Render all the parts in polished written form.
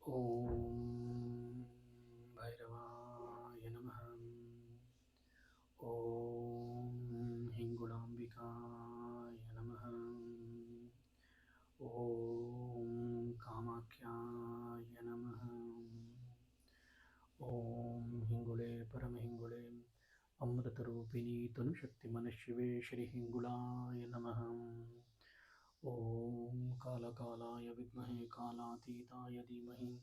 Om Bhairavaya Namaha. Om Hingulambikaya Namaha. Om Kamakyaya Namaha. Om Hingule Paramahingule Amritaropini Tanushakti Manashive Shri Hingulaya Namaha. Om Kala Kalaya Vidmahe Kalatitaya Dhimahi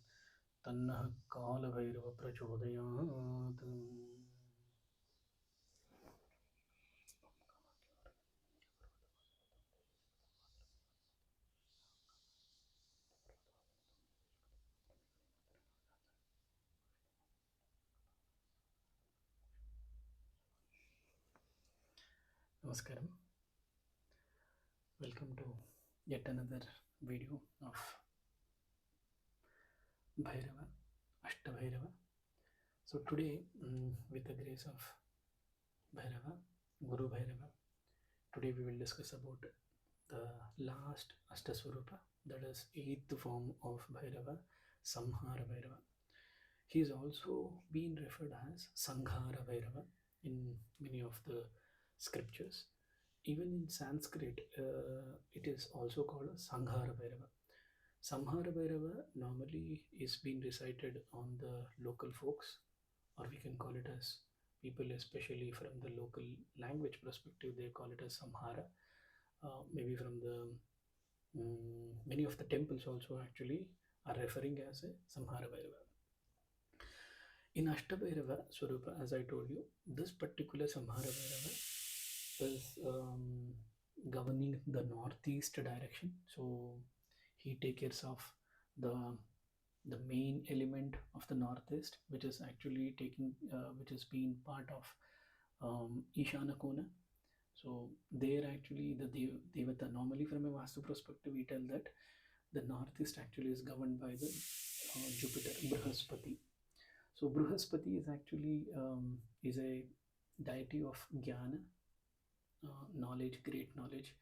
Tannah Kala Bhairava Prachodayat. Namaskaram. Welcome to yet another video of Bhairava, Ashta Bhairava. So today, with the grace of Bhairava, Guru Bhairava, today we will discuss about the last Ashta Swaroopa, that is 8th form of Bhairava, Samhara Bhairava. He is also being referred as Saṃhārabhairava in many of the scriptures. Even in Sanskrit, it is also called as Saṃhārabhairava. Saṃhārabhairava normally is being recited on the local folks, or we can call it as people, especially from the local language perspective, they call it as Samhara. Maybe from the many of the temples also actually are referring as a Samhara Bhairava. In Ashta Bhairava Swarupa, as I told you, this particular Samhara Bhairava is governing the northeast direction. So he takes care of the main element of the northeast, which is actually which is being part of Ishana Kona. So there actually the Devata, normally from a Vastu perspective, we tell that the northeast actually is governed by the Jupiter, Brihaspati. So Brihaspati is actually is a deity of Jnana, knowledge, great knowledge.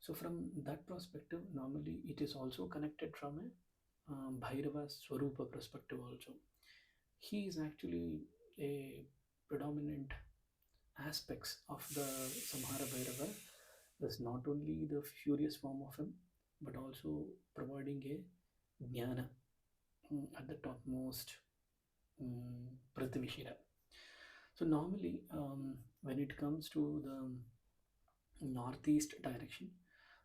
So from that perspective, normally it is also connected from a Bhairava Swaroopa perspective also. He is actually a predominant aspects of the Samhara Bhairava is not only the furious form of him, but also providing a jnana at the topmost Prativishira. So normally, when it comes to the northeast direction,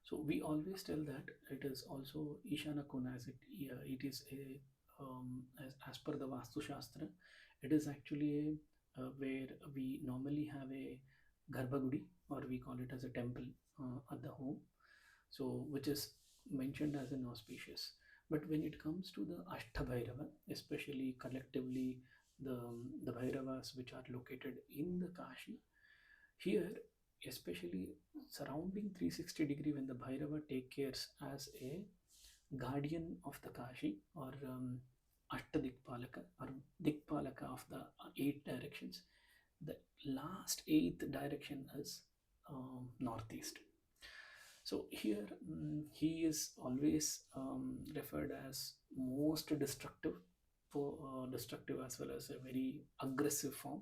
so we always tell that it is also Ishana Kona, as it is a as per the Vastu Shastra, it is actually where we normally have a Garbhagudi, or we call it as a temple at the home, so which is mentioned as an auspicious. But when it comes to the Ashta Bhairava, especially collectively the Bhairavas which are located in the Kashi, here especially surrounding 360 degree, when the Bhairava take cares as a guardian of the Kashi, or Ashtadikpalaka, or Dikpalaka of the 8 directions, the last 8th direction is northeast. So here he is always referred as most destructive, for destructive as well as a very aggressive form.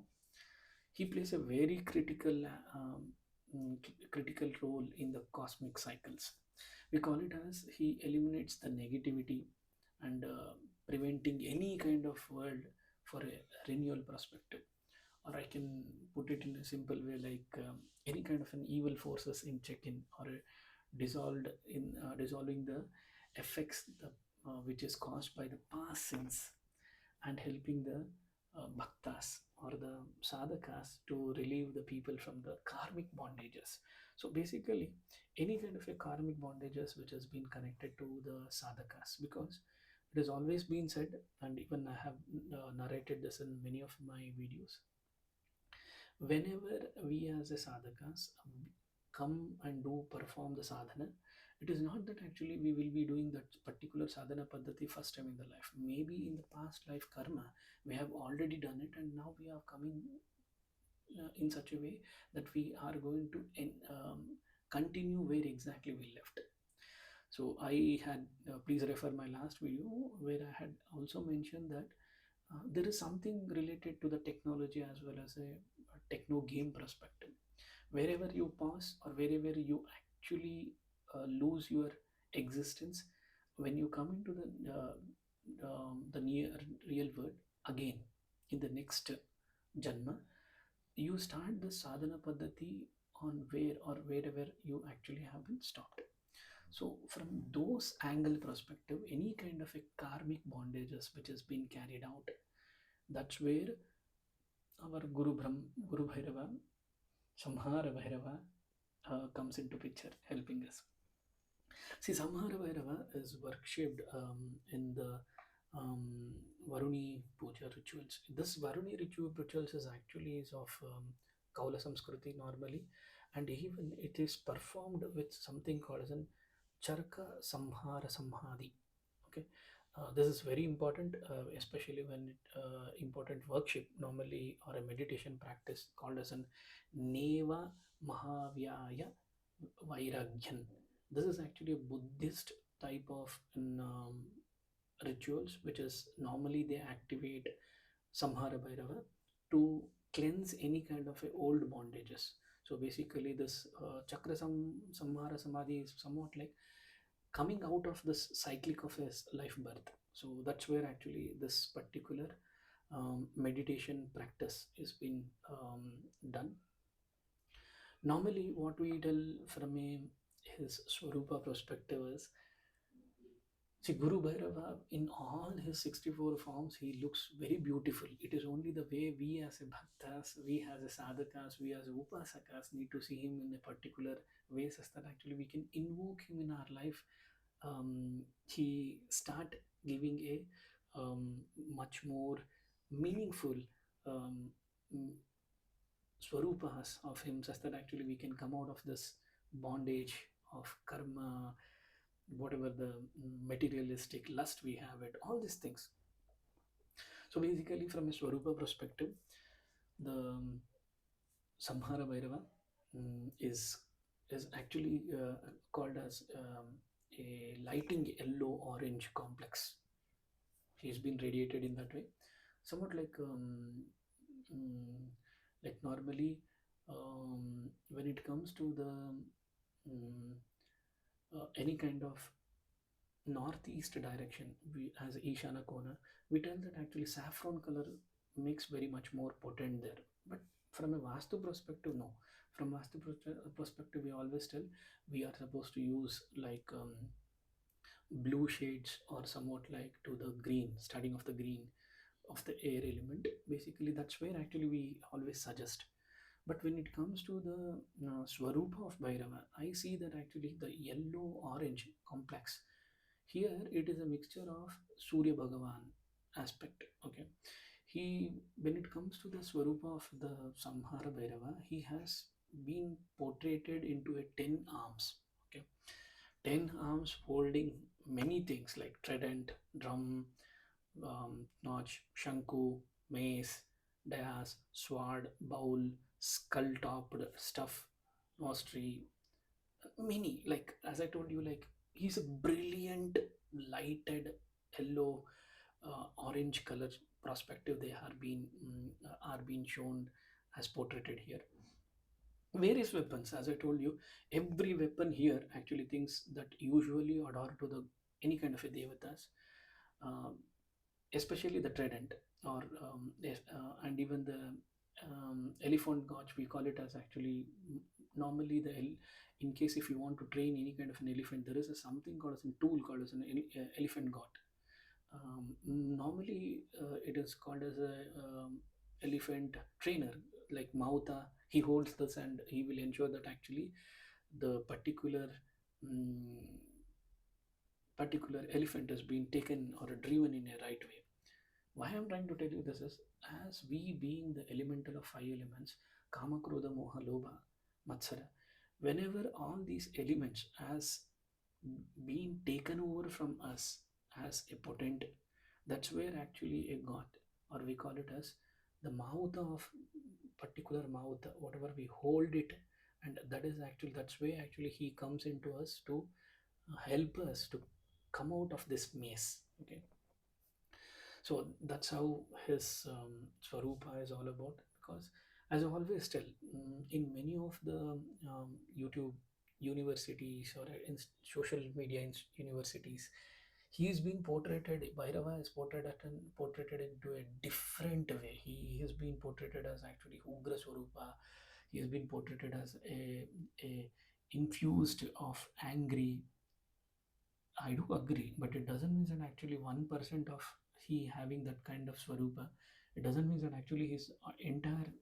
He plays a very critical role in the cosmic cycles. We call it as he eliminates the negativity and preventing any kind of world for a renewal perspective. Or I can put it in a simple way, like any kind of an evil forces in check-in, or dissolving the effects which is caused by the past sins, and helping the bhaktas or the sadhakas to relieve the people from the karmic bondages. So basically, any kind of a karmic bondages which has been connected to the sadhakas, because it has always been said, and even I have narrated this in many of my videos. Whenever we as a sadhakas come and do perform the sadhana, it is not that actually we will be doing that particular sadhana paddhati first time in the life. Maybe in the past life karma we have already done it, and now we are coming in such a way that we are going to continue where exactly we left. So I had please refer my last video where I had also mentioned that there is something related to the technology as well as a techno game perspective. Wherever you pass or wherever you actually lose your existence, when you come into the near real world again in the next janma, you start the sadhana paddhati on where or wherever you actually have been stopped. So from those angle perspective, any kind of a karmic bondages which has been carried out, that's where our Guru Bhairava, Samhara Bhairava comes into picture, helping us. See, Samhara Bhairava is worshiped in the Varuni Puja rituals. This Varuni rituals is actually is of Kaula Samskriti normally, and even it is performed with something called as an Charka Samhara Samhadi. Okay, this is very important, especially when important worship normally or a meditation practice called as an Neva Mahavyaya Vairagyan. This is actually a Buddhist type of rituals, which is normally they activate Samhara Bhairava to cleanse any kind of a old bondages. So basically, this Samhara Samadhi is somewhat like coming out of this cyclic of his life birth. So that's where actually this particular meditation practice is being done. Normally, what we tell from a his Swaroopa perspective is, see, Guru Bhairava, in all his 64 forms, he looks very beautiful. It is only the way we as a bhaktas, we as a sadhakas, we as upasakas need to see him in a particular way such that actually we can invoke him in our life. He start giving a much more meaningful um, mm, swarupas of him such that actually we can come out of this bondage of karma, whatever the materialistic lust we have it, all these things. So basically from a swarupa perspective, the Samhara Bhairava is actually called as a lighting yellow orange complex. He's been radiated in that way, somewhat mm, like normally when it comes to the any kind of northeast direction, we as Ishana corner, we tell that actually saffron color makes very much more potent there. But from a Vastu perspective, no. From perspective, we always tell we are supposed to use like blue shades or somewhat like to the green, starting of the green of the air element. Basically, that's where actually we always suggest. But when it comes to the Swarupa of Bhairava, I see that actually the yellow orange complex here it is a mixture of Surya Bhagavan aspect. Okay, he when it comes to the Swarupa of the Samhara Bhairava, he has been portrayed into a 10 arms. Okay, 10 arms holding many things like trident, drum, notch, shanku, mace, dayas, sword, bowl, skull-topped stuff, nostri, many. Like as I told you, like he's a brilliant, lighted yellow, orange color perspective. They are being shown as portrayed here. Various weapons, as I told you, every weapon here actually things that usually adore to the any kind of a devatas. Um, Especially the trident or yes, and even the elephant gauge, we call it as actually normally in case if you want to train any kind of an elephant, there is a something called as a tool called as an elephant gauge. Normally it is called as a elephant trainer, like Mauta. He holds this and he will ensure that actually the mm, particular elephant has been taken or driven in a right way. Why I'm trying to tell you this is, as we being the elemental of 5 elements, Kama, Krodha, Moha, Lobha, Matsara, whenever all these elements has been taken over from us as a potent, that's where actually a god, or we call it as the mouth of particular mouth, whatever we hold it, and that is actually that's where actually he comes into us to help us to come out of this maze. Okay, so that's how his Swaroopa is all about. Because, as I always tell, in many of the YouTube universities or in social media universities, he is being portrayed. Bhairava is portrayed into a different way. He has been portrayed as actually Ugra Swarupa. He has been portrayed as a infused of angry. I do agree, but it doesn't mean that actually 1% of he having that kind of Swarupa, it doesn't mean that actually his entire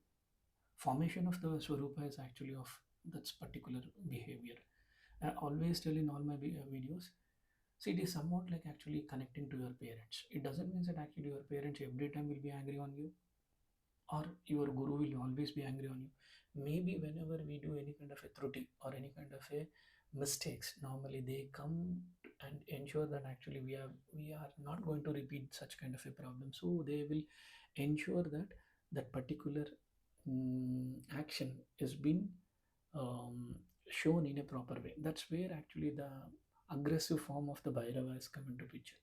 formation of the Swarupa is actually of that particular behavior. I always tell in all my videos, see, it is somewhat like actually connecting to your parents. It doesn't mean that actually your parents every time will be angry on you, or your guru will always be angry on you. Maybe whenever we do any kind of a truti or any kind of a mistakes, normally they come and ensure that actually we are not going to repeat such kind of a problem. So they will ensure that that particular action is been um, shown in a proper way. That's where actually the aggressive form of the Bhairava is come into picture.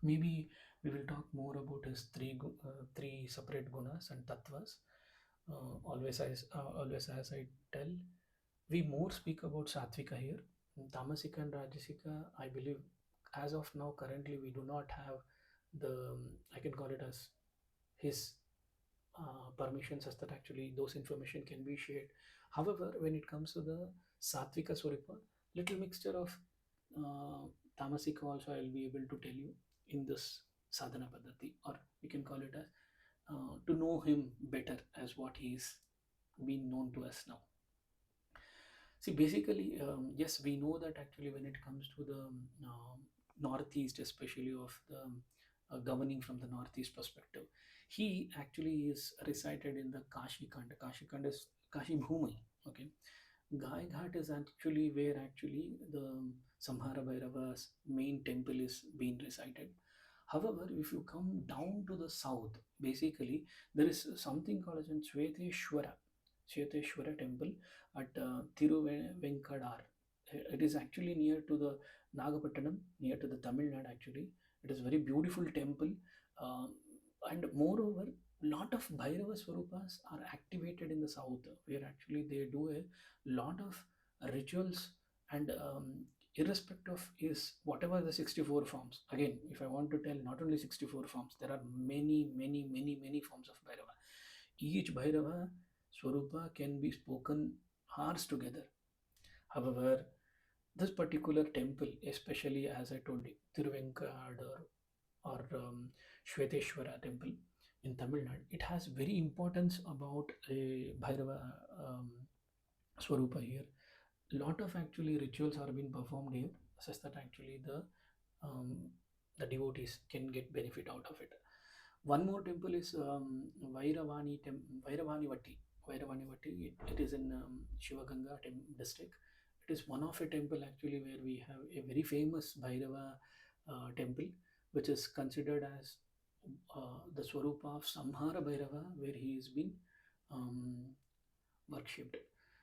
Maybe we will talk more about his three separate gunas and tattvas. Always as I tell, we more speak about Satvika here. Tamasika and Rajasika, I believe, as of now, currently, we do not have the, I can call it as his permissions, as that actually those information can be shared. However, when it comes to the Satvika Swarupa, little mixture of uh, Tamasika also I will be able to tell you in this sadhana paddhati, or we can call it as to know him better as what he is being known to us now. See, basically, yes, we know that actually when it comes to the northeast, especially of the governing from the northeast perspective, he actually is recited in the Kashi Khand. Kashi Khand is Kashi Bhumi. Okay, Gai Ghat is actually where actually the Samhara Bhairava's main temple is being recited. However, if you come down to the south, basically there is something called as in Sveteshwara temple at Tiruvenkadar. It is actually near to the Nagapattinam, near to the Tamil Nadu actually. It is very beautiful temple, uh, and moreover, lot of Bhairava Swarupas are activated in the south, where actually they do a lot of rituals and irrespective of is whatever the 64 forms. Again, if I want to tell, not only 64 forms, there are many forms of Bhairava. Each Bhairava Swarupa can be spoken hours together. However, this particular temple, especially as I told you, Tiruvenkad or Shveteshwara temple in Tamil Nadu, it has very importance about a Bhairava um, Swarupa here. Lot of actually rituals are being performed here, such that actually um, the devotees can get benefit out of it. One more temple is Vairavani Vatti. Vairavani Vatti. It is in Shivaganga district. It is one of a temple actually where we have a very famous Bhairava temple, which is considered as the Swarupa of Samhara Bhairava, where he has been um, worshipped.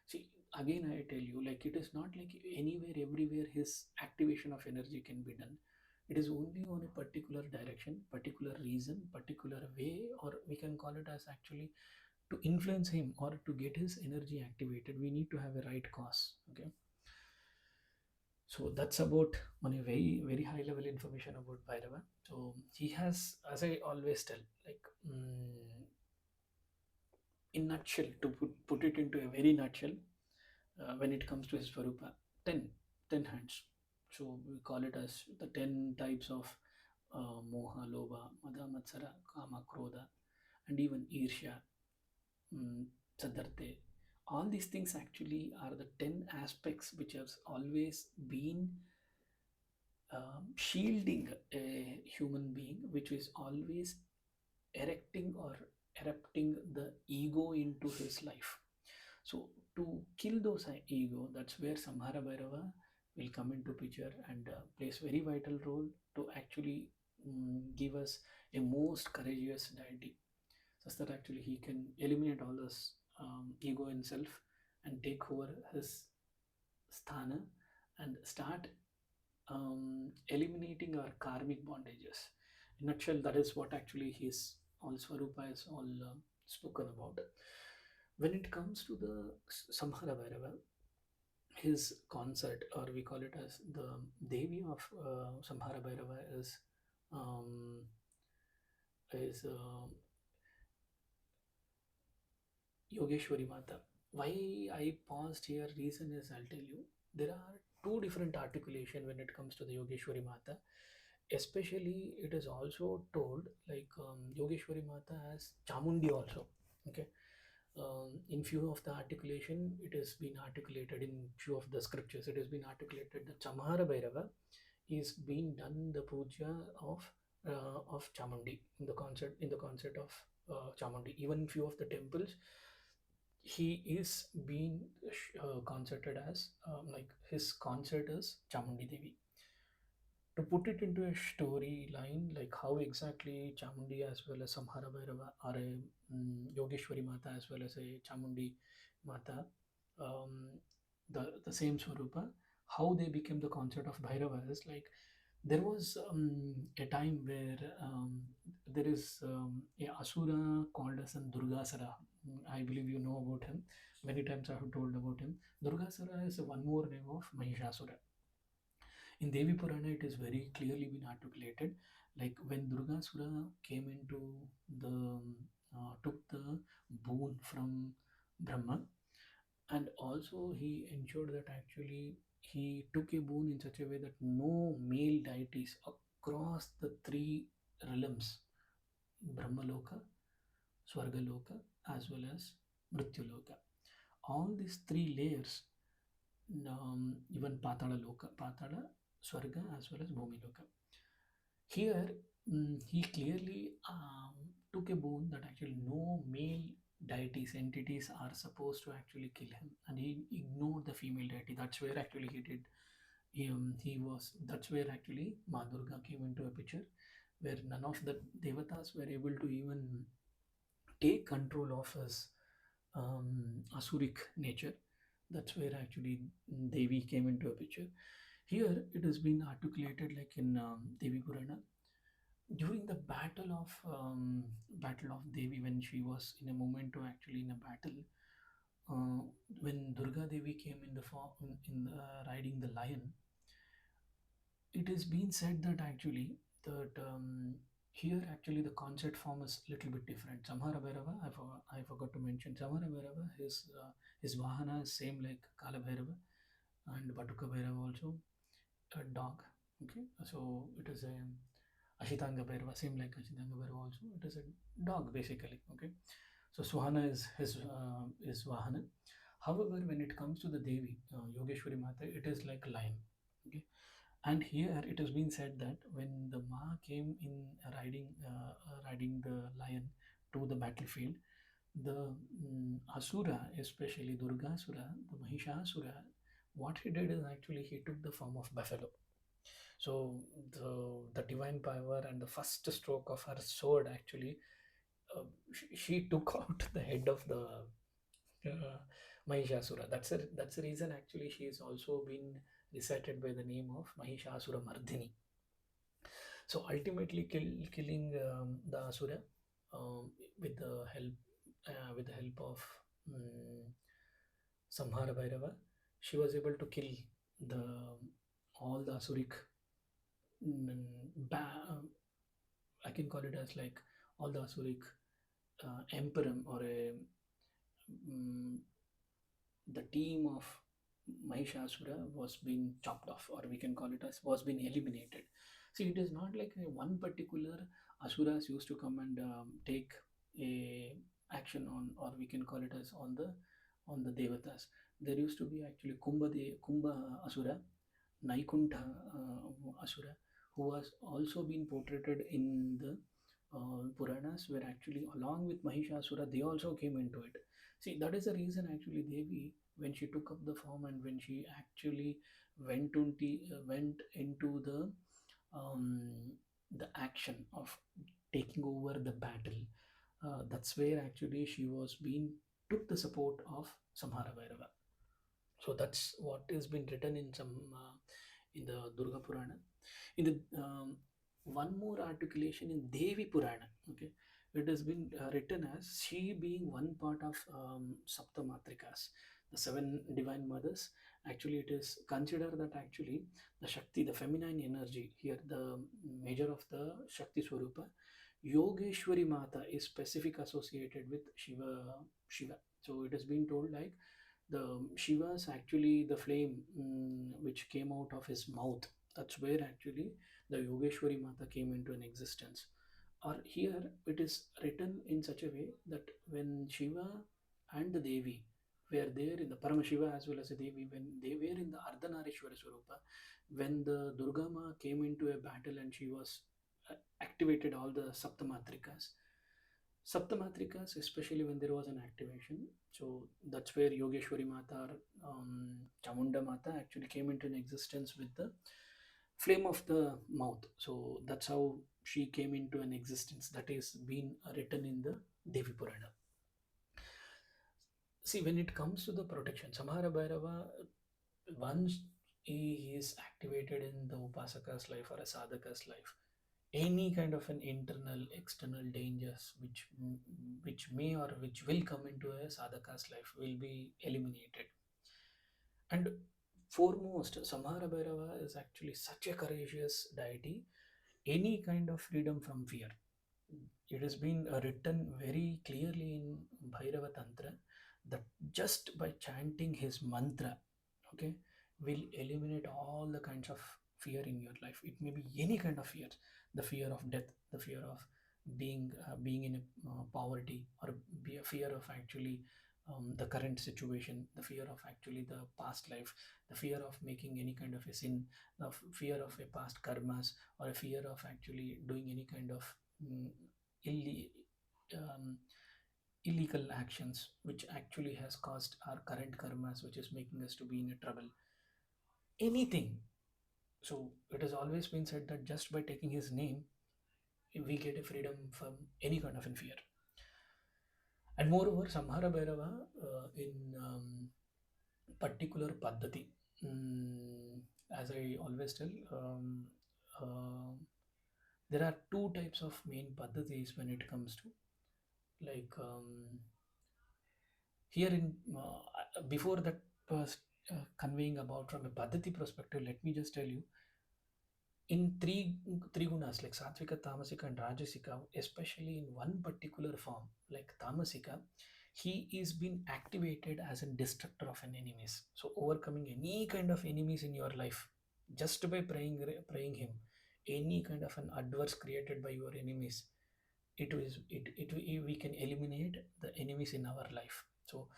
See, again, I tell you, like it is not like anywhere, everywhere his activation of energy can be done. It is only on a particular direction, particular reason, particular way, or we can call it as actually to influence him or to get his energy activated. We need to have a right cause. Okay, so that's about on a very high level information about Bhairava. So he has, as I always tell, like in nutshell, to put it into a very nutshell, when it comes to his Swarupa, 10, 10 hands. So we call it as the 10 types of Moha, Lobha, Mada, Matsara, Kama, Krodha, and even Irsha, Sadarte. All these things actually are the 10 aspects which have always been shielding a human being, which is always erecting or erupting the ego into his life. So to kill those ego, that's where Samhara Bhairava will come into picture and plays very vital role to actually give us a most courageous deity, such that actually he can eliminate all this ego in self and take over his sthana and start eliminating our karmic bondages. In nutshell, that is what actually his all Swaroopa is all spoken about. When it comes to the Samhara Bhairava, his consort, or we call it as the Devi of Samhara Bhairava, um, is Yogeshwari Mata. Why I paused here, reason is I'll tell you. There are two different articulation when it comes to the Yogeshwari Mata. Especially, it is also told like Yogeshwari Mata as Chamundi also. Okay, in few of the articulation, it has been articulated in few of the scriptures. It has been articulated that Samhara Bhairava is being done the puja of Chamundi in the concert of Chamundi. Even in few of the temples, he is being concerted as like his concert is Chamundi Devi. To put it into a storyline, like how exactly Chamundi as well as Samhara Bhairava are a Yogeshwari Mata as well as a Chamundi Mata, um, the same Swarupa, how they became the concept of Bhairava is like there was a time where there is a Asura called as an Durgasara. I believe you know about him. Many times I have told about him. Durgasara is one more name of Mahishasura. In Devi Purana, it is very clearly been articulated. Like when Durgasura came into the took the boon from Brahma, and also he ensured that actually he took a boon in such a way that no male deities across the three realms, Brahmaloka, Swargaloka, as well as Mrityuloka, all these three layers, even Patala Loka, Patala, Swarga, as well as Bhumi Loka. Here, he clearly took a boon that actually no male deities, entities are supposed to actually kill him, and he ignored the female deity. That's where actually he did. He was. That's where actually Ma Durga came into a picture, where none of the devatas were able to even take control of his asuric nature. That's where actually Devi came into a picture. Here it has been articulated like in Devi Purana during the battle of Devi, when she was in a moment to actually in a battle. Uh, when Durga Devi came in the form in the, riding the lion, it is being said that actually that here actually the concept form is little bit different. Samhara Bhairava, I forgot to mention Samhara Bhairava. His Vahana is same like Kala Bhairava and Batuka Bhairava also, a dog. Okay, so it is a Ashitanga Bhairava, same like Ashitanga Bhairava also. It is a dog basically. Okay, so Swahana is his Vahana. However, when it comes to the Devi, Yogeshwari Mata, it is like lion. Okay, and here it has been said that when the Ma came in riding the lion to the battlefield, the Asura, especially Durgasura, the Mahishasura, what he did is actually he took the form of buffalo. So the divine power and the first stroke of her sword actually, she took out the head of the Mahishasura. That's the reason actually she is also been recited by the name of Mahishasura Mardini. So ultimately, killing the Asura um, with the help of um, Samhara Bhairava, she was able to kill the all the Asuric. mm, I can call it as like all the Asuric emperor or a mm, the team of Mahishasura was being chopped off, or we can call it as was being eliminated. See, it is not like one particular Asuras used to come and take a action on, or we can call it as on the Devatas. There used to be actually Kumbha Asura, Naikuntha Asura, who was also being portrayed in the Puranas, where actually along with Mahishasura, they also came into it. See, that is the reason actually Devi, when she took up the form and when she actually went into um, the action of taking over the battle, that's where actually she was being took the support of Samhara Bhairava. So that's what has been written in some in the Durga Purana. In the one more articulation in Devi Purana, okay, it has been written as she being one part of Saptamatrikas, the seven divine mothers. Actually, it is considered that actually the Shakti, the feminine energy here, the measure of the Shakti Swarupa, Yogeshwari Mata is specific associated with Shiva. So it has been told like the Shiva's actually the flame which came out of his mouth. That's where actually the Yogeshwari Mata came into an existence. Or here it is written in such a way that when Shiva and the Devi were there in the Paramashiva as well as the Devi, when they were in the Ardhanarishwara Swarupa, when the Durga Ma came into a battle and she was activated all the Saptamatrikas. Saptamatrikas, especially when there was an activation. So that's where Yogeshwari Mata, Chamunda Mata actually came into an existence with the flame of the mouth. So that's how she came into an existence. That is been written in the Devi Purana. See, when it comes to the protection, Samhara Bhairava, once he is activated in the Upasaka's life or a Sadhaka's life, any kind of an internal external dangers which may or which will come into a sadhaka's life will be eliminated. And foremost, Samhara Bhairava is actually such a courageous deity. Any kind of freedom from fear, it has been written very clearly in Bhairava Tantra that just by chanting his mantra, okay, will eliminate all the kinds of fear in your life. It may be any kind of fear, the fear of death, the fear of being in a, poverty, or be a fear of actually the current situation, the fear of actually the past life, the fear of making any kind of a sin, the fear of a past karmas, or a fear of actually doing any kind of mm, ille- um, illegal actions which actually has caused our current karmas, which is making us to be in a trouble, anything. So it has always been said that just by taking his name we get a freedom from any kind of fear. And moreover, Samhara Bhairava in particular paddhati, as I always tell, uh, there are two types of main paddhatis when it comes to like here in before that was conveying about from a paddhati perspective, let me just tell you in three gunas like satvika, tamasika, and rajasika, especially in one particular form like tamasika, he is being activated as a destructor of an enemies. So overcoming any kind of enemies in your life just by praying him, any kind of an adverse created by your enemies, we can eliminate the enemies in our life. So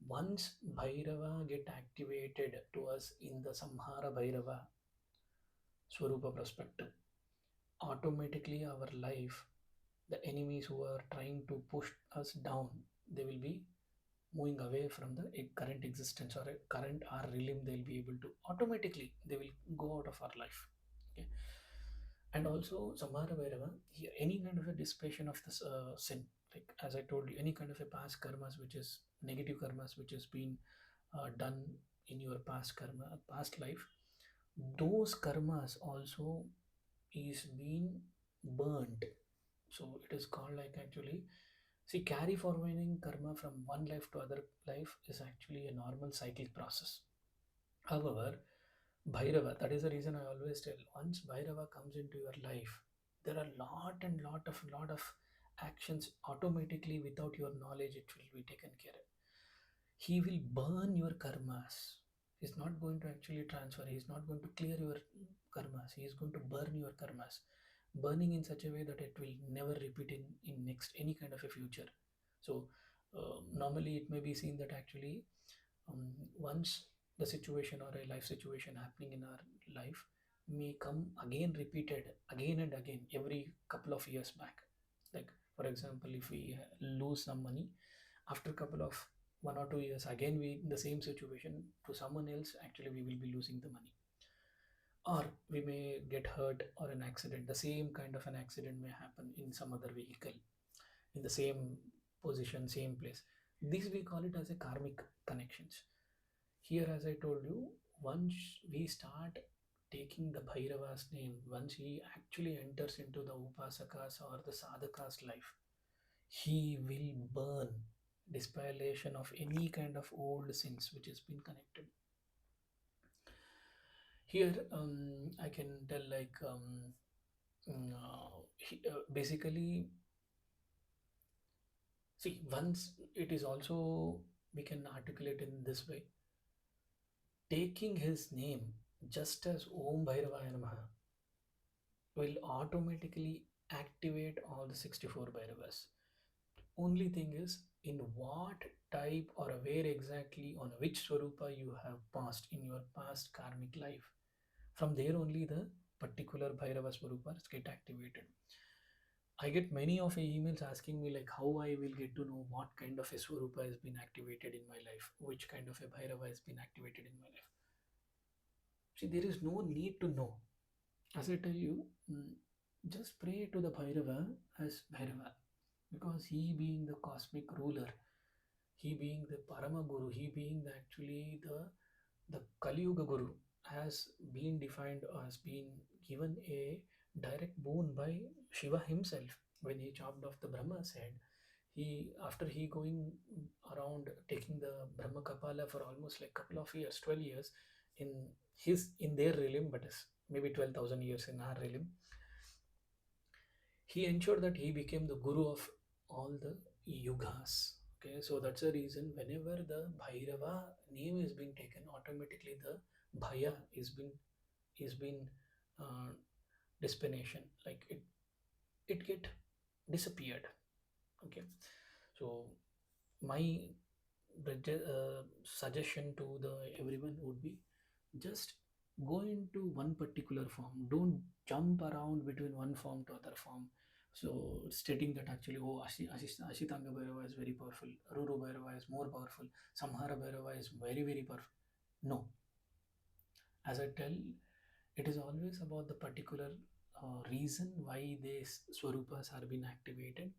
once Bhairava get activated to us in the Samhara Bhairava Swarupa perspective, automatically our life, the enemies who are trying to push us down, they will be moving away from the current existence or a current our realm. They'll be able to automatically they will go out of our life. Okay. And also Samhara Bhairava, any kind of a dissipation of this sin, like as I told you, any kind of a past karmas which is negative karmas which has been done in your past karma, past life, those karmas also is being burnt. So it is called like actually, see, carry forwarding karma from one life to other life is actually a normal cyclic process. However, Bhairava, that is the reason I always tell, once Bhairava comes into your life, there are lot of actions automatically without your knowledge it will be taken care of. He will burn your karmas. He's not going to actually transfer, he's not going to clear your karmas, he is going to burn your karmas, burning in such a way that it will never repeat in next any kind of a future. So normally it may be seen that actually once the situation or a life situation happening in our life may come again repeated again and again every couple of years back. Like for example, if we lose some money, after a couple of 1 or 2 years again we in the same situation to someone else, actually we will be losing the money. Or we may get hurt or an accident, the same kind of an accident may happen in some other vehicle in the same position, same place. This we call it as a karmic connections. Here, as I told you, once we start taking the Bhairava's name, once he actually enters into the Upasaka's or the Sadhaka's life, he will burn dispellation of any kind of old sins which has been connected. Here, I can tell like basically, see, once it is also, we can articulate in this way, taking his name just as Om Bhairavaya Namaha will automatically activate all the 64 Bhairavas. Only thing is, in what type or where exactly on which Swarupa you have passed in your past karmic life. From there only the particular Bhairava Swarupas get activated. I get many of the emails asking me like how I will get to know what kind of a Swarupa has been activated in my life, which kind of a Bhairava has been activated in my life. See, there is no need to know. As I tell you, just pray to the Bhairava as Bhairava, because he being the cosmic ruler, he being the Parama Guru, he being actually the Kali Yuga Guru, has been defined, has been given a direct boon by Shiva himself when he chopped off the Brahma's head. He, after he going around taking the Brahma Kapala for almost like couple of years, 12 years in in their realm, but is maybe 12,000 years in our realm, he ensured that he became the guru of all the yugas. Okay, so that's the reason whenever the Bhairava name is being taken, automatically the Bhaya is been uh, dispensation, like it get disappeared. Okay, so my suggestion to the everyone would be, just go into one particular form, don't jump around between one form to other form. So stating that actually, oh, Ashitanga Bhairava is very powerful, Ruru Bhairava is more powerful, Samhara Bhairava is very very powerful. No, as I tell, it is always about the particular reason why these swarupas are being activated.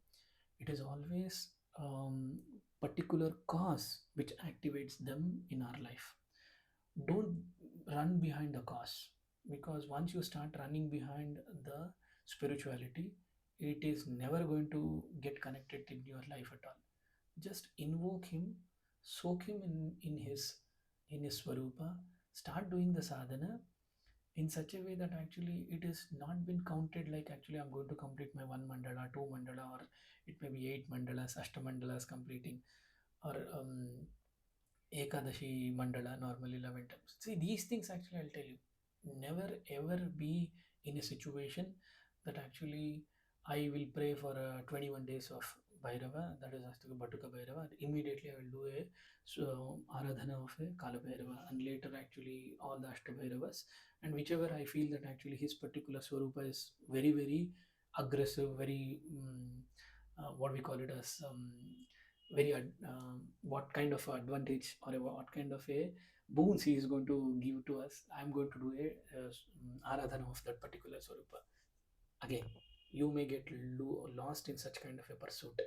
It is always particular cause which activates them in our life. Don't run behind the cause, because once you start running behind the spirituality, it is never going to get connected in your life at all. Just invoke him, soak him in his swarupa, start doing the sadhana in such a way that actually it is not been counted like actually I'm going to complete my one mandala, two mandala, or it may be eight mandalas, ashta mandalas completing, or ekadashi mandala normally 11 times. See, these things actually I'll tell you, never ever be in a situation that actually I will pray for 21 days of Bhairava, that is Ashta Batuka Bhairava. Immediately I will do a Aradhana of a Kala Bhairava, and later actually all the Ashta Bhairavas. And whichever I feel that actually his particular Swarupa is very, very aggressive, very, what we call it as, very, what kind of advantage or what kind of a boons he is going to give to us. I'm going to do a Aradhana of that particular Swarupa. Again, you may get lost in such kind of a pursuit.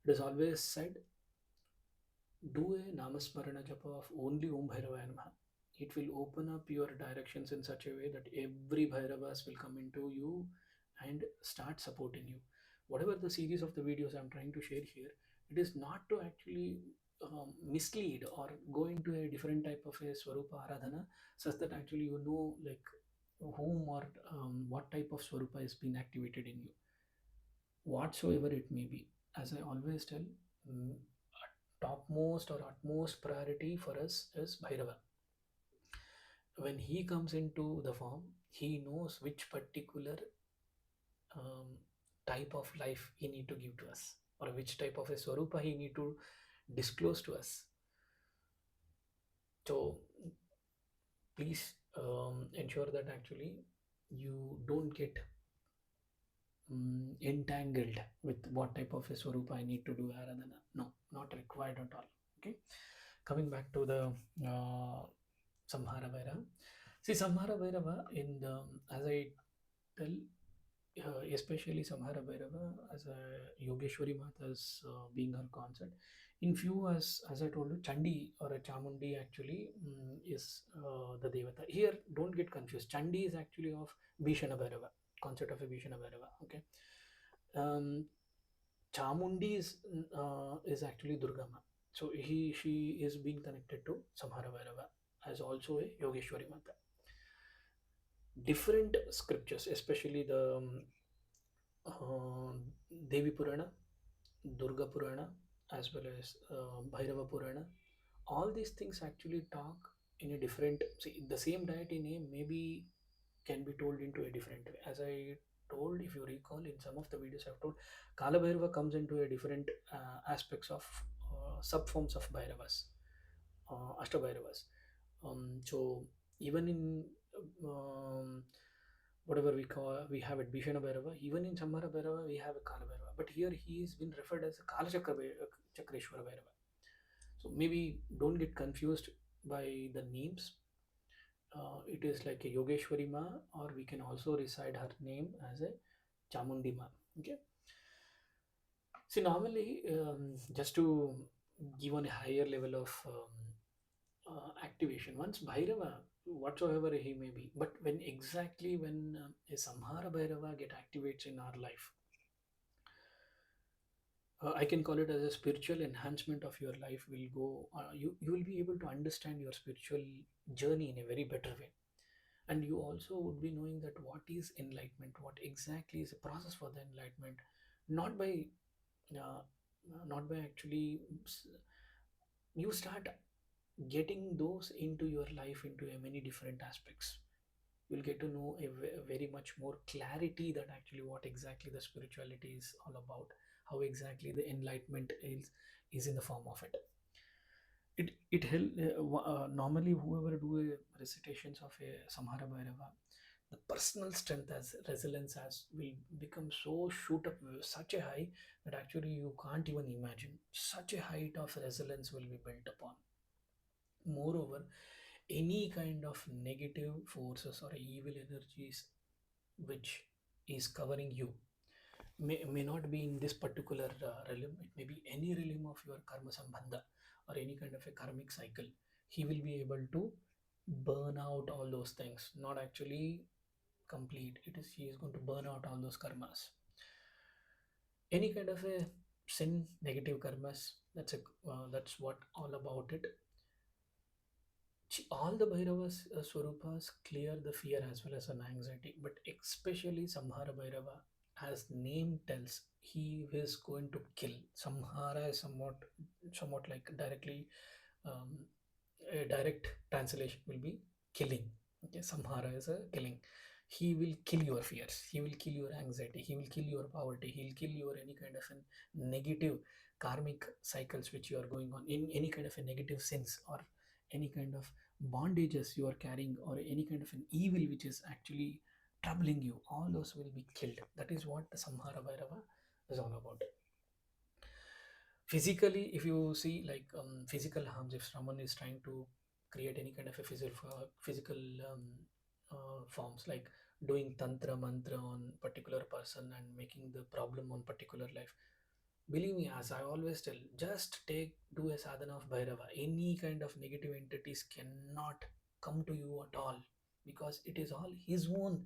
It is always said, do a namasmarana japa of only Om Bhairavaya Namaha. It will open up your directions in such a way that every Bhairavas will come into you and start supporting you. Whatever the series of the videos I'm trying to share here, it is not to actually mislead or go into a different type of a Swarupa Aradhana, such that actually you know like whom or what type of Swarupa is being activated in you, whatsoever it may be. As I always tell, topmost or utmost priority for us is Bhairava. When he comes into the form, he knows which particular um, type of life he need to give to us, or which type of a Swarupa he need to disclose to us. So please ensure that actually you don't get entangled with what type of a Swarupa I need to do Aradhana. No, not required at all. Okay, coming back to the Samhara Bhairava. See, Samhara Bhairava in the, as I tell, especially Samhara Bhairava as a Yogeshwari Mata's being her consort, In few, as I told you, Chandi or a Chamundi actually is the Devata. Here, don't get confused. Chandi is actually of Bhishana Bhairava, concept of a Bhishana Bhairava. Okay. Um, Chamundi is actually Durgama. So she is being connected to Samhara Bhairava as also a Yogeshwari Mata. Different scriptures, especially the uh, Devi Purana, Durga Purana, as well as Bhairava Purana. All these things actually talk in a different. See, the same deity name maybe can be told into a different way. As I told, if you recall, in some of the videos I've told, Kala Bhairava comes into a different aspects of sub forms of Bhairavas, Ashta Bhairavas. So even in um, whatever we have at Bhishana Bhairava, even in Saṃhara Bhairava, we have a Kala Bhairava. But here he is been referred as a Kaalachakra Chakreshwara Bhairava. So maybe don't get confused by the names. It is like a Yogeshwari Maa, or we can also recite her name as a Chamundi Maa. Okay. See, normally, just to give on a higher level of activation, once Bhairava, whatsoever he may be, but when exactly when a Samhara Bhairava get activates in our life, I can call it as a spiritual enhancement of your life will go. You will be able to understand your spiritual journey in a very better way, and you also would be knowing that what is enlightenment, what exactly is the process for the enlightenment, not by uh, not by actually you start getting those into your life into a many different aspects. You'll get to know a very much more clarity that actually what exactly the spirituality is all about, how exactly the enlightenment is in the form of it. It help normally whoever do a recitations of a Samhara Bhairava, the personal strength as resilience as will become so shoot up such a high that actually you can't even imagine. Such a height of resilience will be built upon. Moreover, any kind of negative forces or evil energies which is covering you may not be in this particular realm. It may be any realm of your karma sambandha or any kind of a karmic cycle. He will be able to burn out all those things, not actually complete. It is he is going to burn out all those karmas. Any kind of a sin, negative karmas. That's what all about it. All the Bhairavas Swarupas clear the fear as well as an anxiety, but especially Samhara Bhairava, as name tells, he is going to kill. Samhara is somewhat like directly um, a direct translation will be killing. Okay, Samhara is a killing. He will kill your fears. He will kill your anxiety. He will kill your poverty. He will kill your any kind of a negative karmic cycles which you are going on in any kind of a negative sins or any kind of bondages you are carrying or any kind of an evil which is actually troubling you. All those will be killed. That is what the Samhara Bhairava is all about. Physically, if you see like physical harms, if someone is trying to create any kind of a physical forms like doing tantra mantra on particular person and making the problem on particular life, believe me, as I always tell, just do a sadhana of Bhairava. Any kind of negative entities cannot come to you at all because it is all his own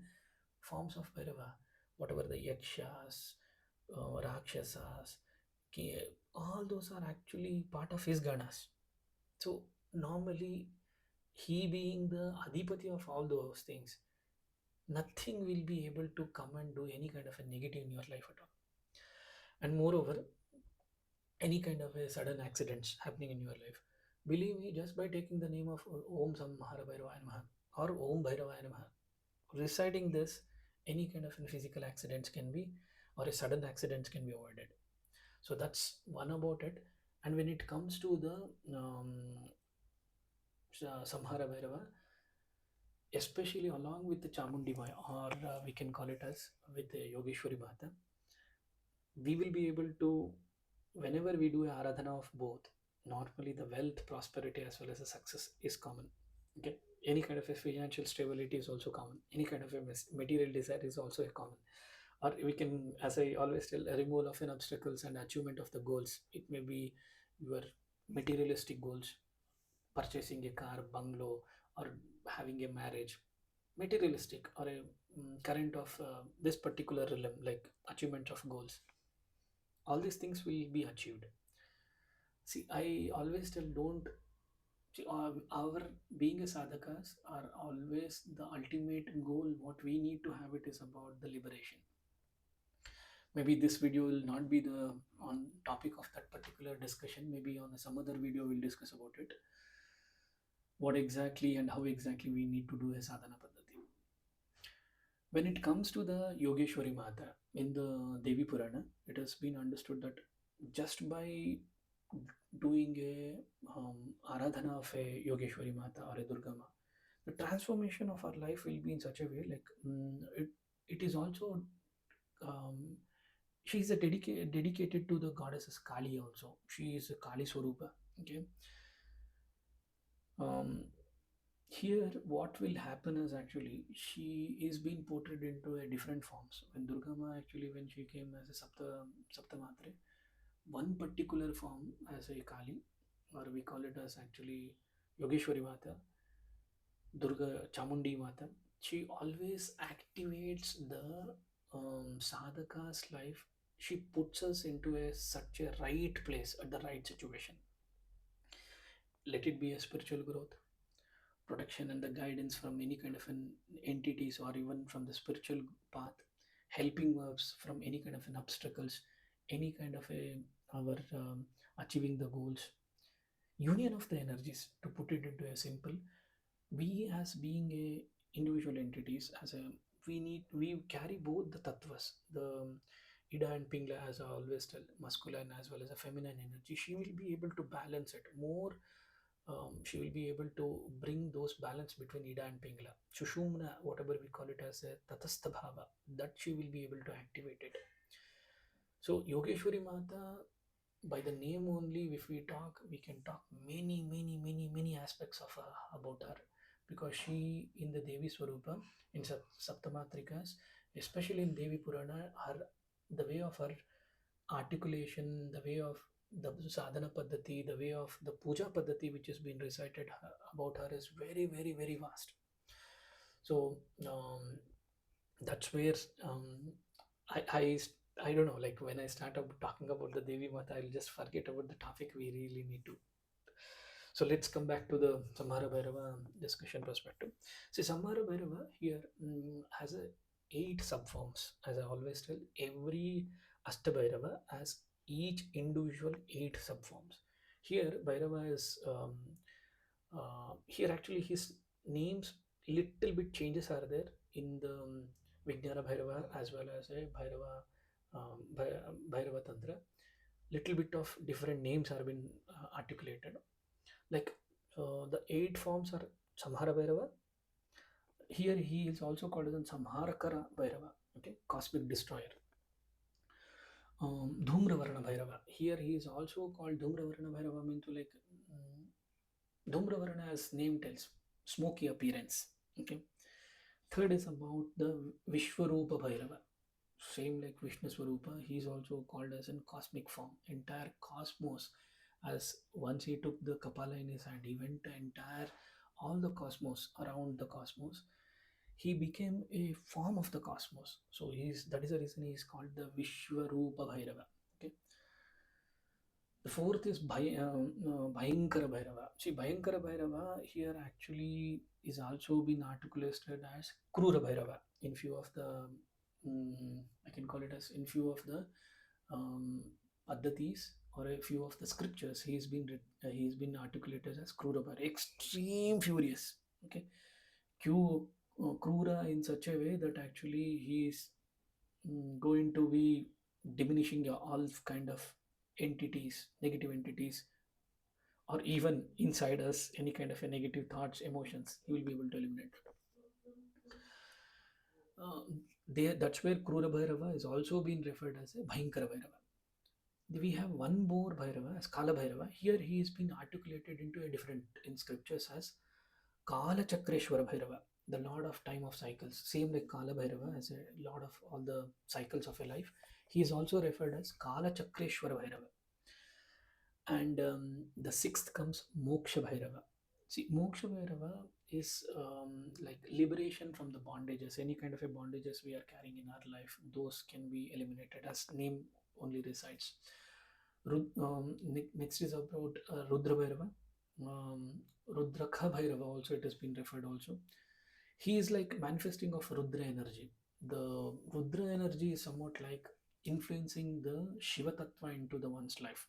forms of Bhairava. Whatever the yakshas, rakshasas, all those are actually part of his ganas. So normally, he being the adipati of all those things, nothing will be able to come and do any kind of a negative in your life at all. And moreover, any kind of a sudden accidents happening in your life, believe me, just by taking the name of Om Samhara Bhairava Namaha or Om Bhairava Namaha, reciting this, any kind of physical accidents can be or a sudden accidents can be avoided. So that's one about it. And when it comes to the Samhara Bhairava, especially along with the Chamundi Maya, or we can call it as with the Yogeshwari Mata, we will be able to, whenever we do a Aradhana of both, normally the wealth, prosperity, as well as the success is common. Okay, any kind of a financial stability is also common. Any kind of a material desire is also a common. Or we can, as I always tell, a removal of an obstacles and achievement of the goals. It may be your materialistic goals, purchasing a car, bungalow, or having a marriage, materialistic or a current of this particular realm, like achievement of goals, all these things will be achieved. See, I always tell, don't see, our being a sadhakas are always the ultimate goal. What we need to have it is about the liberation. Maybe this video will not be the on topic of that particular discussion. Maybe on some other video we'll discuss about it. What exactly and how exactly we need to do a sadhana paddhati. When it comes to the Yogeshwari Mata in the Devi Purana, it has been understood that just by doing a aradhana of a Yogeshwari Mata or a Durga Ma, the transformation of our life will be in such a way like it is also um, she is a dedicated to the goddesses Kali also. She is a Kali Swaroopa. Okay. Um, Here, what will happen is actually she is being portrayed into a different forms. When Durga Ma actually when she came as a Saptamatre, one particular form as a Kali, or we call it as actually Yogeshwari Mata, Durga Chamundi Mata, she always activates the sadhaka's life. She puts us into a such a right place at the right situation. Let it be a spiritual growth, protection, and the guidance from any kind of an entities or even from the spiritual path, helping us from any kind of an obstacles, any kind of a our achieving the goals, union of the energies. To put it into a simple, we as being a individual entities as a we carry both the tattvas, the ida and pingla, as I always tell, masculine as well as a feminine energy. She will be able to balance it more. She will be able to bring those balance between ida and pingla, shushumna, whatever we call it as a tatastha bhava, that she will be able to activate it. So Yogeshwari Mata, by the name only, if we talk, we can talk many aspects of about her, because she in the Devi Swarupa in Saptamatrikas, especially in Devi Purana, her the way of her articulation, the way of the sadhana paddhati, the way of the puja paddhati which has been recited about her is very vast. So that's where I, I I don't know, like when I start up talking about the Devi Mata, I'll just forget about the topic we really need to. So let's come back to the Samhara Bhairava discussion perspective. See, Samhara Bhairava here has a 8 subforms. As I always tell, every Ashta Bhairava has each individual 8 subforms. Here, Bhairava is here actually his names little bit changes are there in the Vijnana Bhairava as well as a Bhairava Bhairava Tantra. Little bit of different names are been articulated. Like the 8 forms are Samhara Bhairava. Here he is also called as Saṃhārabhairava Bhairava. Okay, cosmic destroyer. Dhumravarna Bhairava. Here he is also called Dhumravarna Bhairava, mean to like Dhumravarna as name tells, smoky appearance. Okay. Third is about the Vishwarupa Bhairava. Same like Vishnu Swarupa, he is also called as in cosmic form. Entire cosmos, as once he took the Kapala in his hand, he went the entire all the cosmos around the cosmos. He became a form of the cosmos. So he's that is the reason he is called the Vishwarupa Bhairava. Okay. The fourth is Bhayankara Bhairava. See, Bhayankara Bhairava here actually is also been articulated as Krura Bhairava in few of the, I can call it as in few of the um, Paddhatis or a few of the scriptures. He's been articulated as Krura Bhairava, extreme furious. Okay, Krura in such a way that actually he is going to be diminishing all kind of entities, negative entities, or even inside us, any kind of a negative thoughts, emotions, he will be able to eliminate. There, that's where Krura Bhairava is also being referred as a Bhayankara Bhairava. We have one more Bhairava as Kala Bhairava. Here he is being articulated into a different in scriptures as Kaalachakra Bhairava, the Lord of Time of Cycles. Same like Kala Bhairava as a Lord of all the cycles of a life. He is also referred as Kaalachakra Bhairava. And the sixth comes Moksha Bhairava. See, Moksha Bhairava is like liberation from the bondages. Any kind of a bondages we are carrying in our life, those can be eliminated as name only resides. Next is about Rudra Bhairava. Um, Rudrakha Bhairava also it has been referred also. He is like manifesting of Rudra energy. The Rudra energy is somewhat like influencing the Shiva Tattva into the one's life.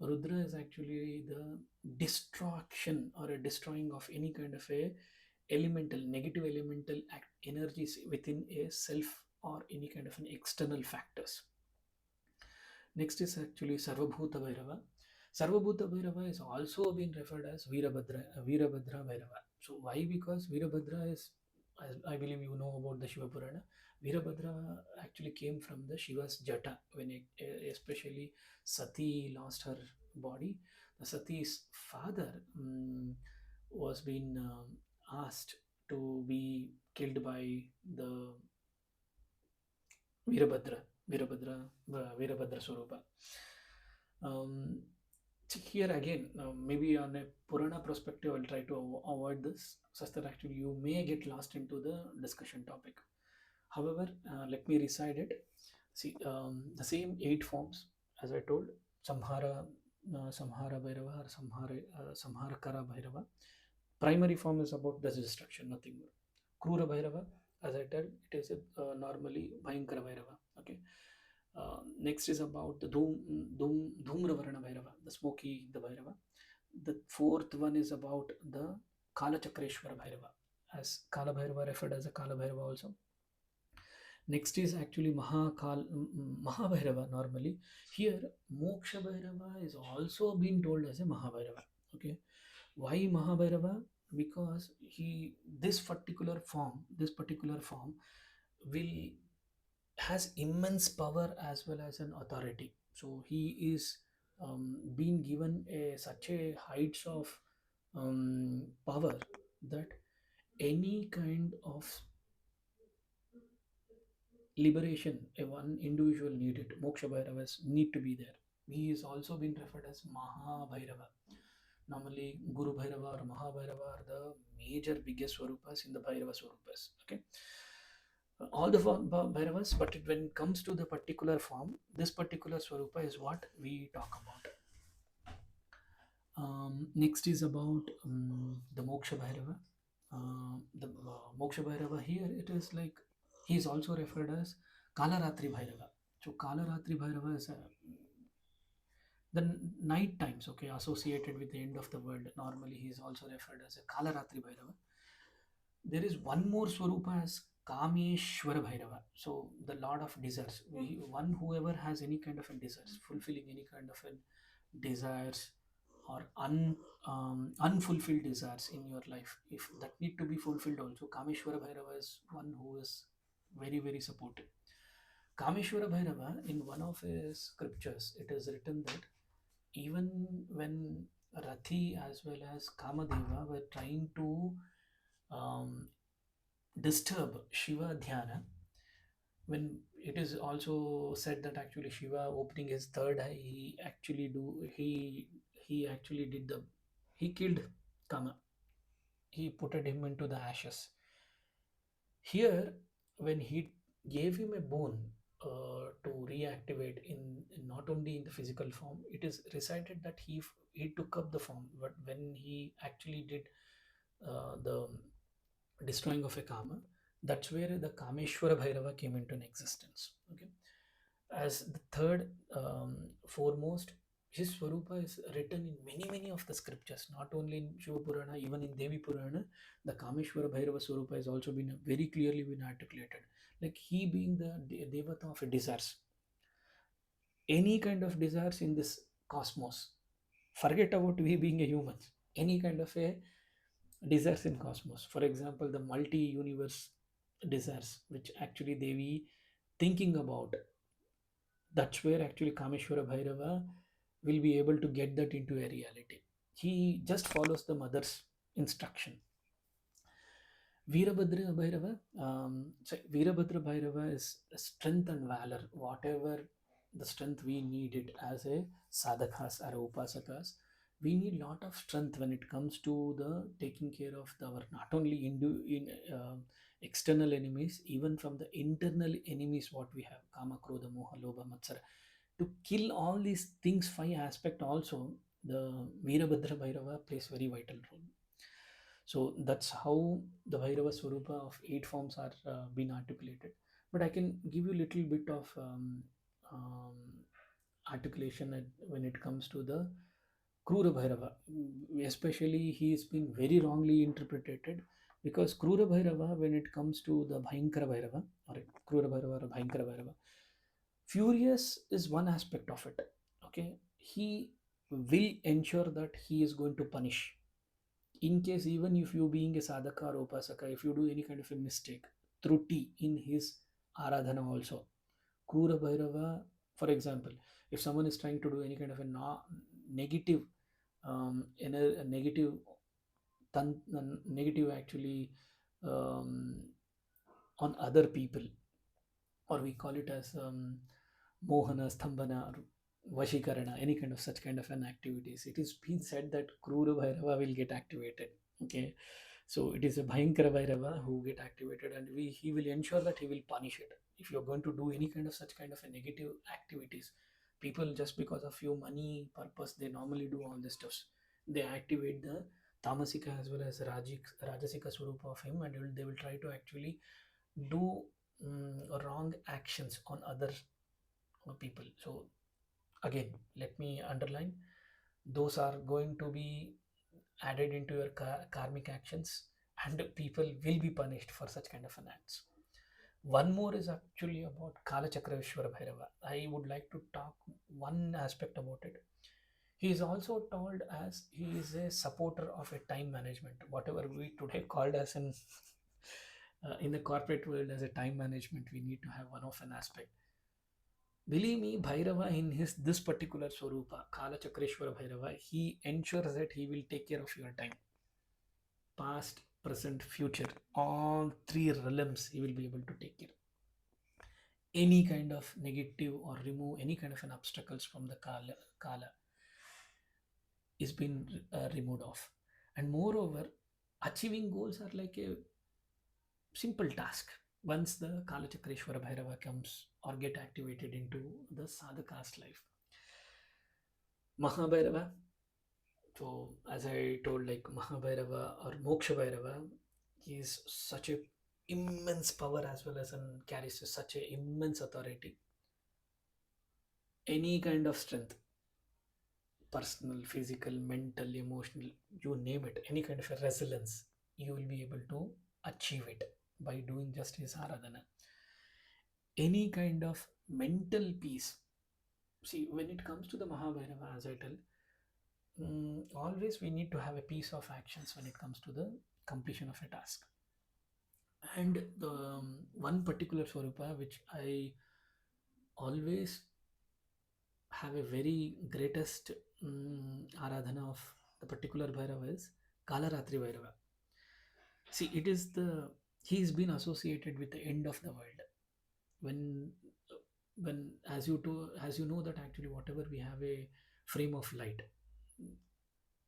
Rudra is actually the destruction or a destroying of any kind of a elemental, negative elemental energies within a self or any kind of an external factors. Next is actually Sarvabhuta Bhairava. Sarvabhuta Bhairava is also been referred as Veerabhadra Bhairava. So why? Because Veerabhadra is, as I believe you know about the Shiva Purana, Veerabhadra actually came from the Shiva's Jata when especially Sati lost her body. The Sati's father was being asked to be killed by the Veerabhadra, Veerabhadra Swaroopa. Um, Here again, maybe on a Purana perspective, I'll try to avoid this, such that actually you may get lost into the discussion topic. However, let me recite it. See, the same eight forms, as I told, Saṃhāra Bhairava or Saṃhārabhairava Bhairava. Primary form is about the destruction, nothing more. Krura Bhairava, as I told, it is normally Bhayankara Bhairava. Okay. Next is about the Dhumravarana Bhairava, the smoky the Bhairava. The fourth one is about the Kalachakreshwara Bhairava, as Kala Bhairava referred as a Kala Bhairava also. Next is actually Mahabhairava normally. Here, Moksha Bhairava is also being told as a Mahabhairava. Okay. Why Mahabhairava? Because this particular form will has immense power as well as an authority. So he is being given such a heights of power that any kind of liberation a one individual needed, Moksha Bhairavas need to be there. He is also been referred as Mahabhairava. Normally, Guru Bhairava or Mahabhairava are the major biggest Swarupas in the Bhairava Swarupas. Okay, all the Bhairavas, but when it comes to the particular form, this particular Swarupa is what we talk about. Next is about the Moksha Bhairava. The Moksha Bhairava here, it is like he is also referred as Kalaratri Bhairava. So Kalaratri Bhairava is the night times, okay, associated with the end of the world. Normally, he is also referred as a Kalaratri Bhairava. There is one more Swarupa as Kameshwara Bhairava. So the Lord of Desires. One whoever has any kind of a desires, fulfilling any kind of a desires or unfulfilled desires in your life, if that need to be fulfilled also, Kameshwara Bhairava is one who is very, very supportive. Kameshwara Bhairava, in one of his scriptures, it is written that even when Rathi as well as Kamadeva were trying to um, disturb Shiva Dhyana, when it is also said that actually Shiva opening his third eye, he actually did the he killed Kama. He put him into the ashes. Here, when he gave him a bone to reactivate in not only in the physical form, it is recited that he took up the form. But when he actually did the destroying of a Kama, that's where the Kameshwara Bhairava came into an existence. Okay, as the third foremost, his Swarupa is written in many of the scriptures, not only in Shiva Purana, even in Devi Purana. The Kameshwara Bhairava Swarupa has also been very clearly been articulated, like he being the Devata of desires, any kind of desires in this cosmos. Forget about we being a human, any kind of a desires in cosmos. For example, the multi-universe desires, which actually Devi thinking about, that's where actually Kameshwara Bhairava will be able to get that into a reality. He just follows the mother's instruction. Veerabhadra Bhairava, Veerabhadra Bhairava is strength and valor. Whatever the strength we need it as a sadhakas or upasakas. We need lot of strength when it comes to the taking care of our not only external enemies, even from the internal enemies what we have, kama, krodha, moha, lobha, matsara. To kill all these things, five aspect also, the Veerabhadra Bhairava plays very vital role. So that's how the Bhairava Swaroopa of eight forms are been articulated. But I can give you a little bit of um, articulation when it comes to the Krura Bhairava. Especially, he has been very wrongly interpreted, because Krura Bhairava, when it comes to the Bhayankara Bhairava, or Krura Bhairava or Bhayankara Bhairava, furious is one aspect of it. Okay, he will ensure that he is going to punish. In case, even if you being a sadhaka or upasaka, if you do any kind of a mistake, truti in his aradhana also, Krura Bhairava, for example, if someone is trying to do any kind of a negative a negative negative actually, um, on other people, or we call it as mohana, stambhana, or vashikarana, any kind of such kind of an activities, it is been said that Krura Bhairava will get activated. Okay, so it is a Bhayankara Bhairava who get activated, and he will ensure that he will punish it. If you're going to do any kind of such kind of a negative activities, people just because of few money purpose, they normally do all this stuffs. They activate the Tamasika as well as Rajasika Swarupa of him, and they will try to actually do wrong actions on other people. So again, let me underline, those are going to be added into your karmic actions, and people will be punished for such kind of an acts. One more is actually about Kaalachakra Bhairava. I would like to talk one aspect about it. He is also told as he is a supporter of a time management, whatever we today called as an in the corporate world as a time management. We need to have one of an aspect. Believe me, Bhairava in his this particular Swarupa, Kala Chakreshwara Bhairava, he ensures that he will take care of your time. Past, present, future, all three realms he will be able to take care. Any kind of negative or remove any kind of an obstacles from the Kala is being removed off. And moreover, achieving goals are like a simple task. Once the Kala Chakreshwara Bhairava comes or get activated into the sadhaka's life. Mahabhairava, so as I told, like Mahabhairava or Moksha Bhairava, he is such a immense power as well as carries such a immense authority. Any kind of strength, personal, physical, mental, emotional, you name it, any kind of a resilience, you will be able to achieve it by doing just his aradhana. Any kind of mental peace. See, when it comes to the Mahabhairava, as I tell, always we need to have a piece of actions when it comes to the completion of a task. And the one particular Swarupa which I always have a very greatest aradhana of the particular Bhairava is Kalaratri Bhairava. See, it is the he's been associated with the end of the world. When as you know that actually whatever we have a frame of light,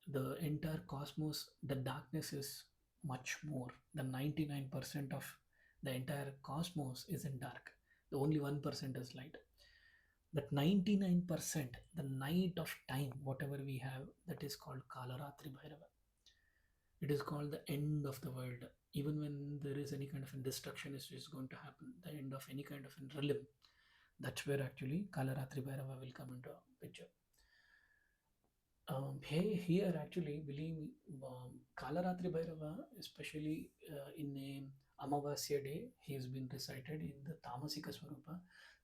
the entire cosmos, the darkness is much more. The 99% of the entire cosmos is in dark. The only 1% is light. That 99%, the night of time, whatever we have, that is called Kalaratri Bhairava. It is called the end of the world. Even when there is any kind of destruction is going to happen, the end of any kind of realm, that's where actually Kalaratri Bhairava will come into a picture. Here actually, believe me, Kalaratri Bhairava, especially in a Amavasya day, he has been recited in the Tamasika Swarupa,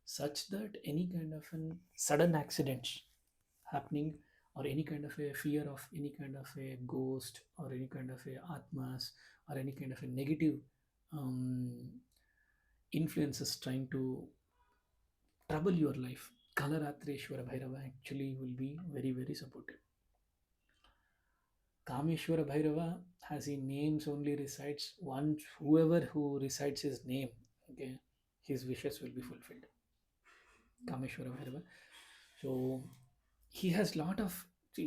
such that any kind of an sudden accidents happening, or any kind of a fear of any kind of a ghost or any kind of a atmas or any kind of a negative um, influences trying to trouble your life, Kalaratreshwara Bhairava actually will be very, very supportive. Kameshwara Bhairava, has he names only recites once, whoever who recites his name, okay, his wishes will be fulfilled. Kameshwara Bhairava. So he has lot of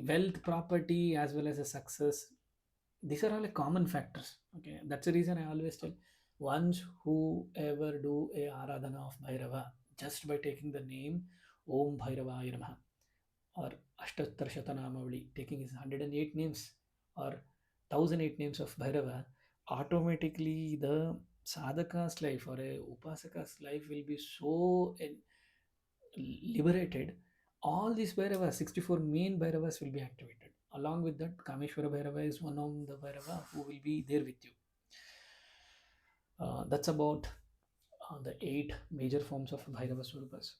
wealth, property, as well as a success. These are all like common factors. Okay, that's the reason I always tell once whoever do a aradhana of Bhairava just by taking the name Om Bhairava Namaha or Ashtattar Shatanamavali, taking his 108 names or 1008 names of Bhairava, automatically the sadhaka's life or a upasaka's life will be so liberated. All these Bhairavas, 64 main Bhairavas will be activated. Along with that, Kameshwara Bhairava is one of the Bhairava who will be there with you. That's about the 8 major forms of Bhairava Swarupas.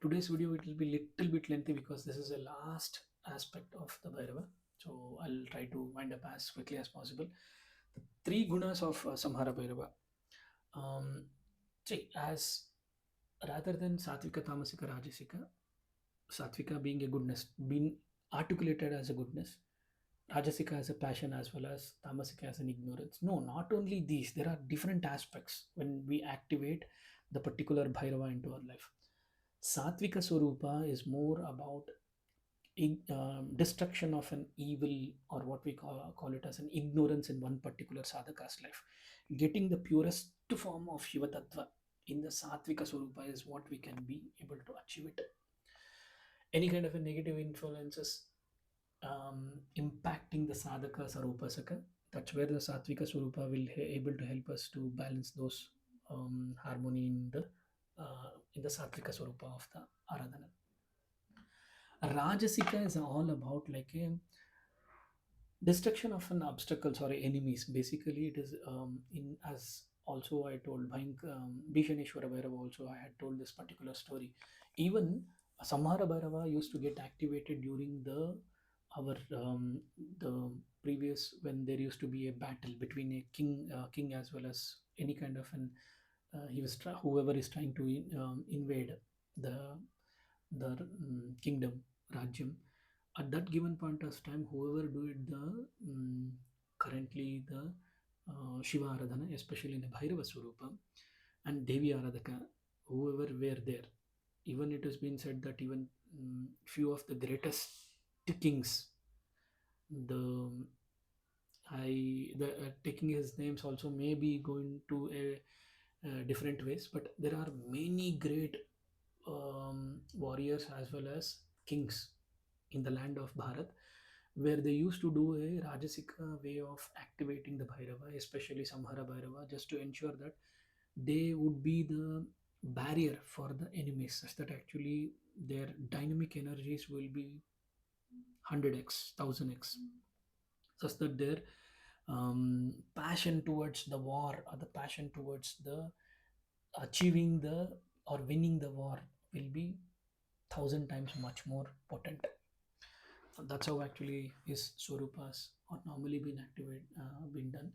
Today's video it will be little bit lengthy because this is the last aspect of the Bhairava. So I'll try to wind up as quickly as possible. The 3 gunas of Samhara Bhairava. Um, see, as rather than Satvika, Tamasika, Rajasika, Satvika being a goodness, being articulated as a goodness, Rajasika as a passion as well as Tamasika as an ignorance. No, not only these, there are different aspects when we activate the particular Bhairava into our life. Satvika Swarupa is more about destruction of an evil or what we call it as an ignorance in one particular sadhaka's life. Getting the purest form of Shiva Tattva in the Satvika Swarupa is what we can be able to achieve it. Any kind of a negative influences impacting the sadhakas or upasaka, that's where the Satvika Swarupa will able to help us to balance those harmony in the Satvika Swarupa of the Aradhana. Rajasika is all about like a destruction of an obstacles or enemies. Basically, it is in as also I told Bhishaneshwara Bhairava also I had told this particular story. Even Samhara Bhairava used to get activated during our the previous when there used to be a battle between a king as well as any kind of an whoever is trying to invade the kingdom Rajyam. At that given point of time, whoever do it the currently the Shiva Aradhana, especially in the Bhairava Swarupa and Devi Aradhaka, whoever were there, even it has been said that even few of the greatest kings, the the taking his names also may be going to a different ways, but there are many great warriors as well as kings in the land of Bharat, where they used to do a Rajasika way of activating the Bhairava, especially Samhara Bhairava, just to ensure that they would be the barrier for the enemies, such that actually their dynamic energies will be 100x, 1000x, such that their passion towards the war or the passion towards the achieving the or winning the war will be 1000 times much more potent. That's how actually his swarupas are normally been done.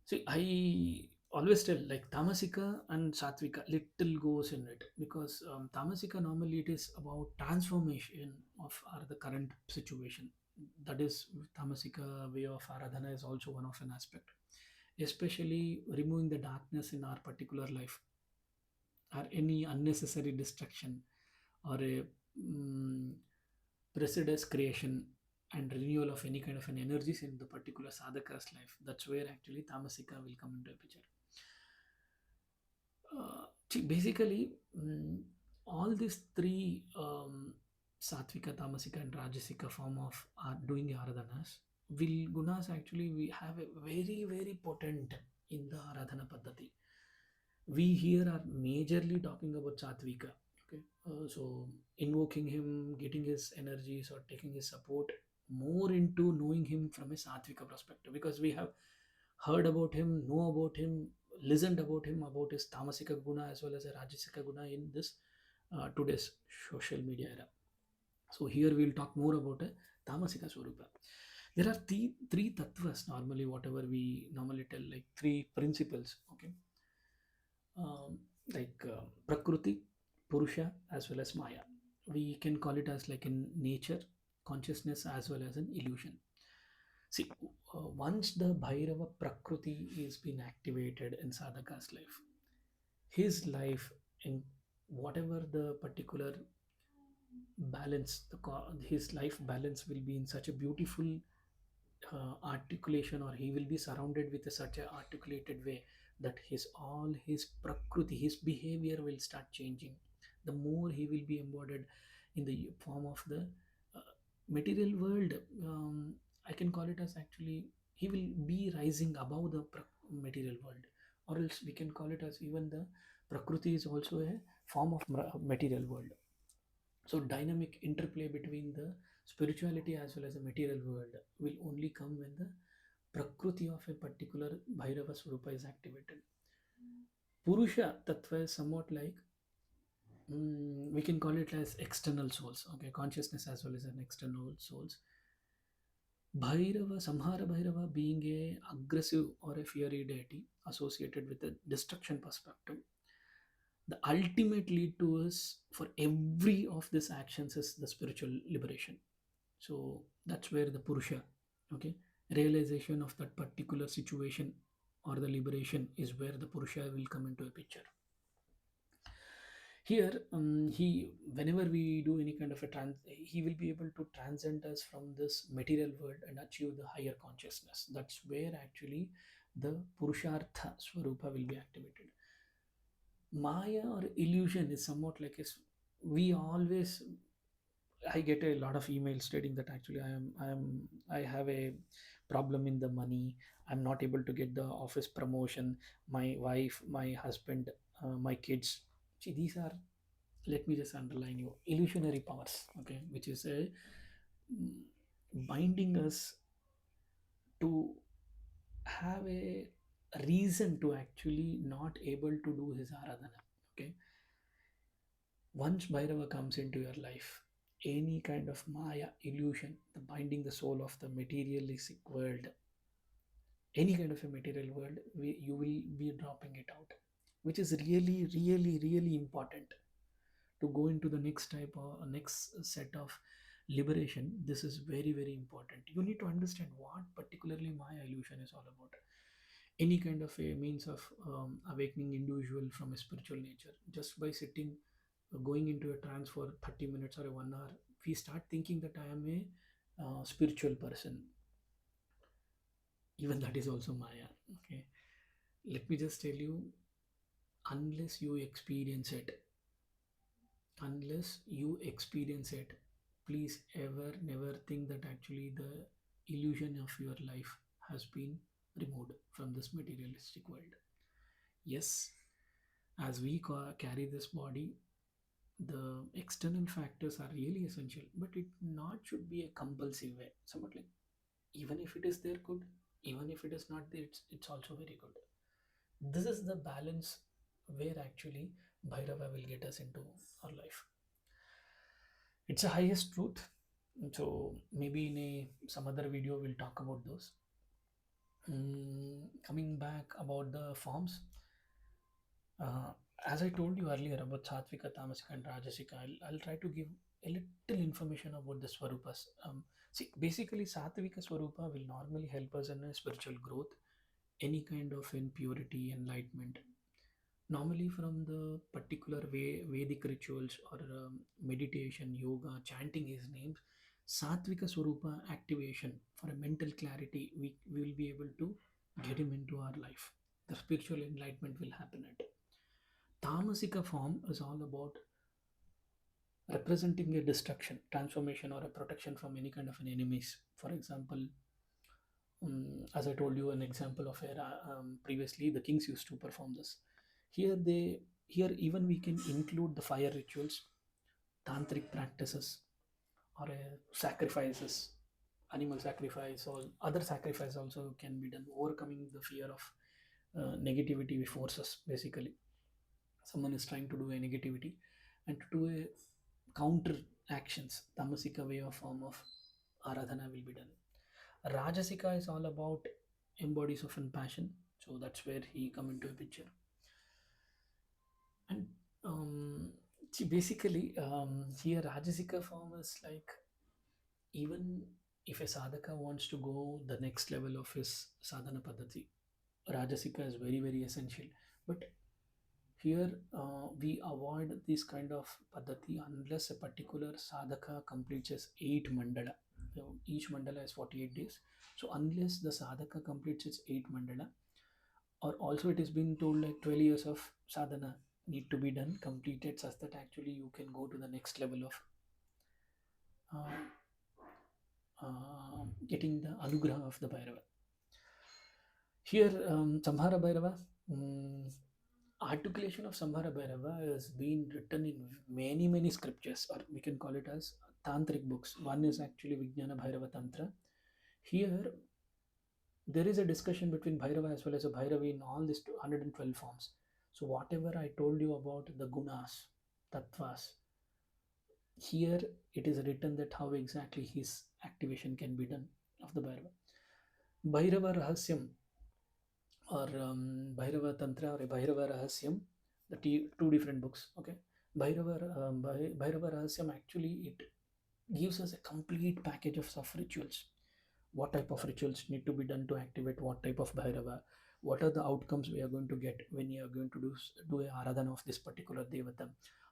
See, I always tell like Tamasika and Satvika little goes in it because Tamasika normally it is about transformation of the current situation. That is Tamasika way of Aradhana is also one of an aspect, especially removing the darkness in our particular life or any unnecessary distraction or a mm, precedence creation and renewal of any kind of an energies in the particular sadhaka's life. That's where actually Tamasika will come into a picture. See, basically, all these three Satvika, Tamasika, and Rajasika form of doing Aradhanas will gunas actually we have a very very potent in the Aradhana Paddhati. We here are majorly talking about Satvika. Okay, so invoking him, getting his energies or taking his support more into knowing him from a Satvika perspective because we have heard about him, know about him, listened about his Tamasika Guna as well as a Rajasika Guna in this today's social media era. So here we'll talk more about a Tamasika Swarupa. There are three tattvas normally, whatever we normally tell, like 3 principles. Okay, like Prakriti, Purusha, as well as Maya. We can call it as like in nature, consciousness, as well as an illusion. See, once the Bhairava Prakriti is been activated in Sadhaka's life, his life in whatever the particular balance, his life balance will be in such a beautiful articulation, or he will be surrounded with such a articulated way that his prakriti, his behavior will start changing. The more he will be embodied in the form of the uh, material world, I can call it as actually he will be rising above the material world, or else we can call it as even the prakriti is also a form of material world. So dynamic interplay between the spirituality as well as the material world will only come when the prakriti of a particular Bhairava Swarupa is activated. Purusha Tattva is somewhat like, we can call it as external souls, okay, consciousness as well as an external souls. Bhairava, Saṃhāra Bhairava being a aggressive or a fiery deity associated with the destruction perspective. The ultimate lead to us for every of these actions is the spiritual liberation. So that's where the Purusha, okay, realization of that particular situation or the liberation is where the Purusha will come into a picture. Here, he whenever we do any kind of a he will be able to transcend us from this material world and achieve the higher consciousness. That's where actually the Purushartha Swarupa will be activated. Maya or illusion is somewhat like we always, I get a lot of emails stating that actually I have a problem in the money. I'm not able to get the office promotion. My wife, my husband, my kids. See, these are, let me just underline you, illusionary powers. Okay, which is a mm, binding us to have a reason to actually not able to do his aradhana. Okay, once Bhairava comes into your life, any kind of Maya illusion, the binding the soul of the materialistic world, any kind of a material world, you will be dropping it out, which is really, really, really important to go into the next type or next set of liberation. This is very, very important. You need to understand what particularly Maya illusion is all about. Any kind of a means of awakening individual from a spiritual nature, just by sitting, going into a trance for 30 minutes or a 1 hour, we start thinking that I am a spiritual person. Even that is also Maya. Okay, let me just tell you, unless you experience it, unless you experience it, please ever never think that actually the illusion of your life has been removed from this materialistic world. Yes, as we carry this body, the external factors are really essential, but it not should be a compulsive way. Somewhat like, even if it is there good, even if it is not there, it's also very good. This is the balance where actually Bhairava will get us into our life. It's a highest truth. So maybe in some other video we'll talk about those. Coming back about the forms, uh, as I told you earlier about Satvika, Tamasika, and Rajasika, I'll try to give a little information about the Swarupas. See, basically, Satvika Swarupa will normally help us in a spiritual growth, any kind of impurity, enlightenment. Normally, from the particular way, Vedic rituals or meditation, yoga, chanting his names, Satvika Swarupa activation for a mental clarity, we will be able to get him into our life. The spiritual enlightenment will happen at. Tamasika form is all about representing a destruction, transformation, or a protection from any kind of an enemies. For example, as I told you, an example of a previously, the kings used to perform this. Here even we can include the fire rituals, tantric practices, or sacrifices, animal sacrifice, or other sacrifice also can be done. Overcoming the fear of negativity forces, basically someone is trying to do a negativity and to do a counter actions, tamasika way of form of aradhana will be done. Rajasika is all about embodies of passion, so that's where he come into a picture. And see, basically, here Rajasika form is like, even if a sadhaka wants to go the next level of his sadhana paddhati, Rajasika is very, very essential. But Here we avoid this kind of paddhati unless a particular sadhaka completes its 8 mandala. So each mandala is 48 days. So unless the sadhaka completes its 8 mandala, or also it has been told like 12 years of sadhana need to be done, completed, such that actually you can go to the next level of uh, getting the anugraha of the Bhairava. Here, Saṃhāra Bhairava, articulation of Saṃhāra Bhairava has been written in many scriptures, or we can call it as tantric books. One is actually Vijnana Bhairava Tantra. Here, there is a discussion between Bhairava as well as a Bhairavi in all these 112 forms. So, whatever I told you about the gunas, tattvas, here it is written that how exactly his activation can be done of the Bhairava. Bhairava Rahasyam, or Bhairava Tantra, or Bhairava Rahasyam, the two different books. Okay, Bhairava Rahasyam, actually it gives us a complete package of rituals. What type of rituals need to be done to activate what type of Bhairava? What are the outcomes we are going to get when you are going to do a aradhana of this particular devata?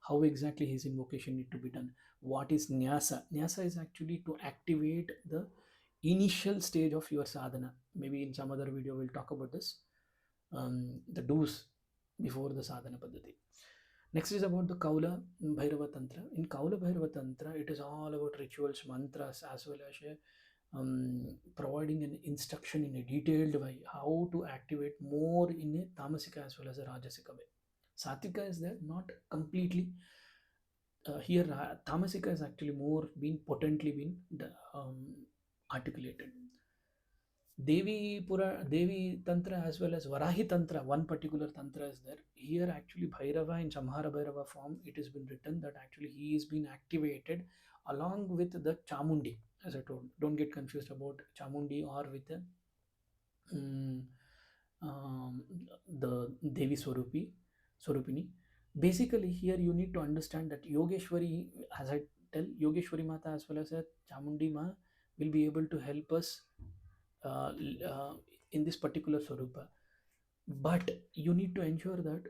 How exactly his invocation need to be done? What is nyasa? Nyasa is actually to activate the initial stage of your sadhana. Maybe in some other video we'll talk about this. The do's before the sadhana paddhati. Next is about the Kaula Bhairava Tantra. In Kaula Bhairava Tantra, it is all about rituals, mantras, as well as providing an instruction in a detailed way how to activate more in a tamasika as well as a rajasika way. Satvika is there, not completely. Here, tamasika is actually more been potently been articulated. Devi Tantra as well as Varahi Tantra, one particular Tantra is there. Here, actually, Bhairava in Samhara Bhairava form, it has been written that actually he is being activated along with the Chamundi, as I told. Don't get confused about Chamundi or with the, mm, um, the Devi Swarupini. Basically, here you need to understand that Yogeshwari, as I tell, Yogeshwari Mata as well as a Chamundi Ma will be able to help us uh, in this particular Swarupa. But you need to ensure that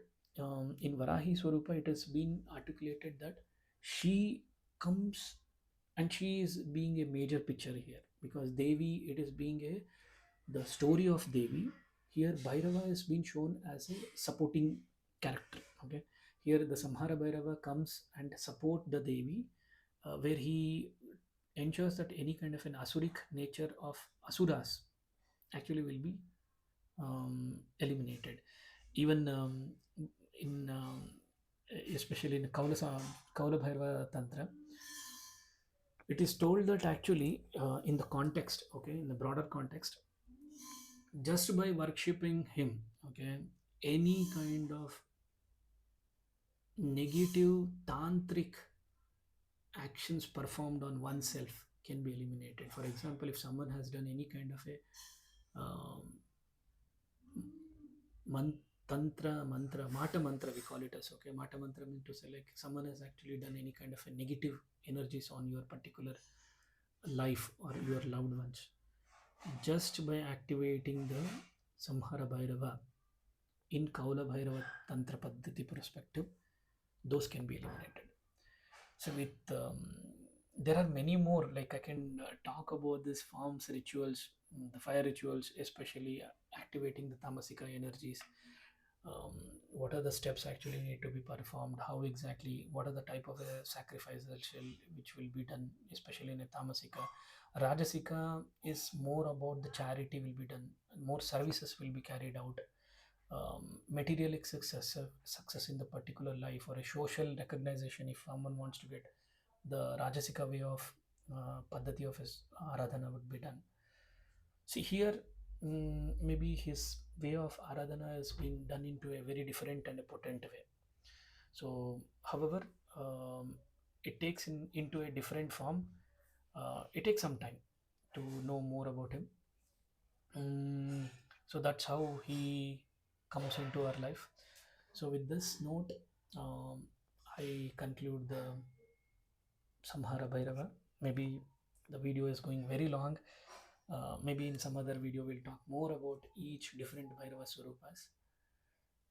in Varahi Swarupa, it has been articulated that she comes and she is being a major picture here, because Devi, it is being a the story of Devi. Here, Bhairava is being shown as a supporting character. Okay, here the Samhara Bhairava comes and support the Devi, where he ensures that any kind of an asuric nature of asuras actually will be eliminated. Even in especially in Kaula Bhairava Tantra, it is told that actually in the context, okay, in the broader context, just by worshipping him, okay, any kind of negative tantric actions performed on oneself can be eliminated. For example, if someone has done any kind of a mata mantra, we call it as, okay, mata mantra means to say like someone has actually done any kind of a negative energies on your particular life or your loved ones, just by activating the Samhara Bhairava in Kaula Bhairava Tantra Paddhati perspective, those can be eliminated. So with there are many more, like I can talk about these forms, rituals, the fire rituals, especially activating the tamasika energies. What are the steps actually need to be performed? How exactly? What are the type of sacrifices which will be done, especially in a tamasika? Rajasika is more about the charity will be done, more services will be carried out. Materialistic success in the particular life, or a social recognition, if someone wants to get the Rajasika way of Paddhati of his Aradhana would be done. See here, maybe his way of Aradhana has been done into a very different and a potent way. So, however, it takes into a different form. It takes some time to know more about him. So that's how he comes into our life. So with this note, I conclude the Samhara Bhairava. Maybe the video is going very long. Maybe in some other video we'll talk more about each different Bhairava Swarupas.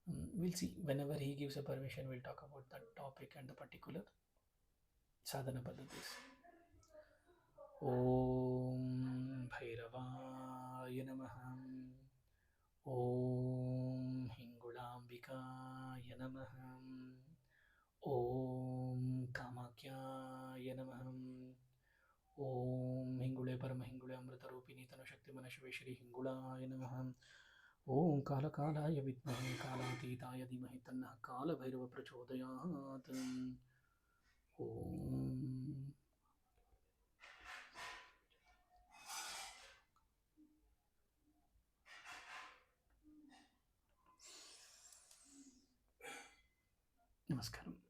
We'll see. Whenever he gives a permission, we'll talk about that topic and the particular sadhana paddhatis. Om Bhairavaya Namaha. Om Hingulambikaya Namaha. Om Kamakyaya Namaha. Om Hingule Paramahingule Amritaropini Tanashakti Manashve Shri Hingulaya Namaha. Om Kala Kalaya Vidmahe Kalatitaya Dhimahi Tannah Kala Bhairava Prachodayat. Om Namaskaram.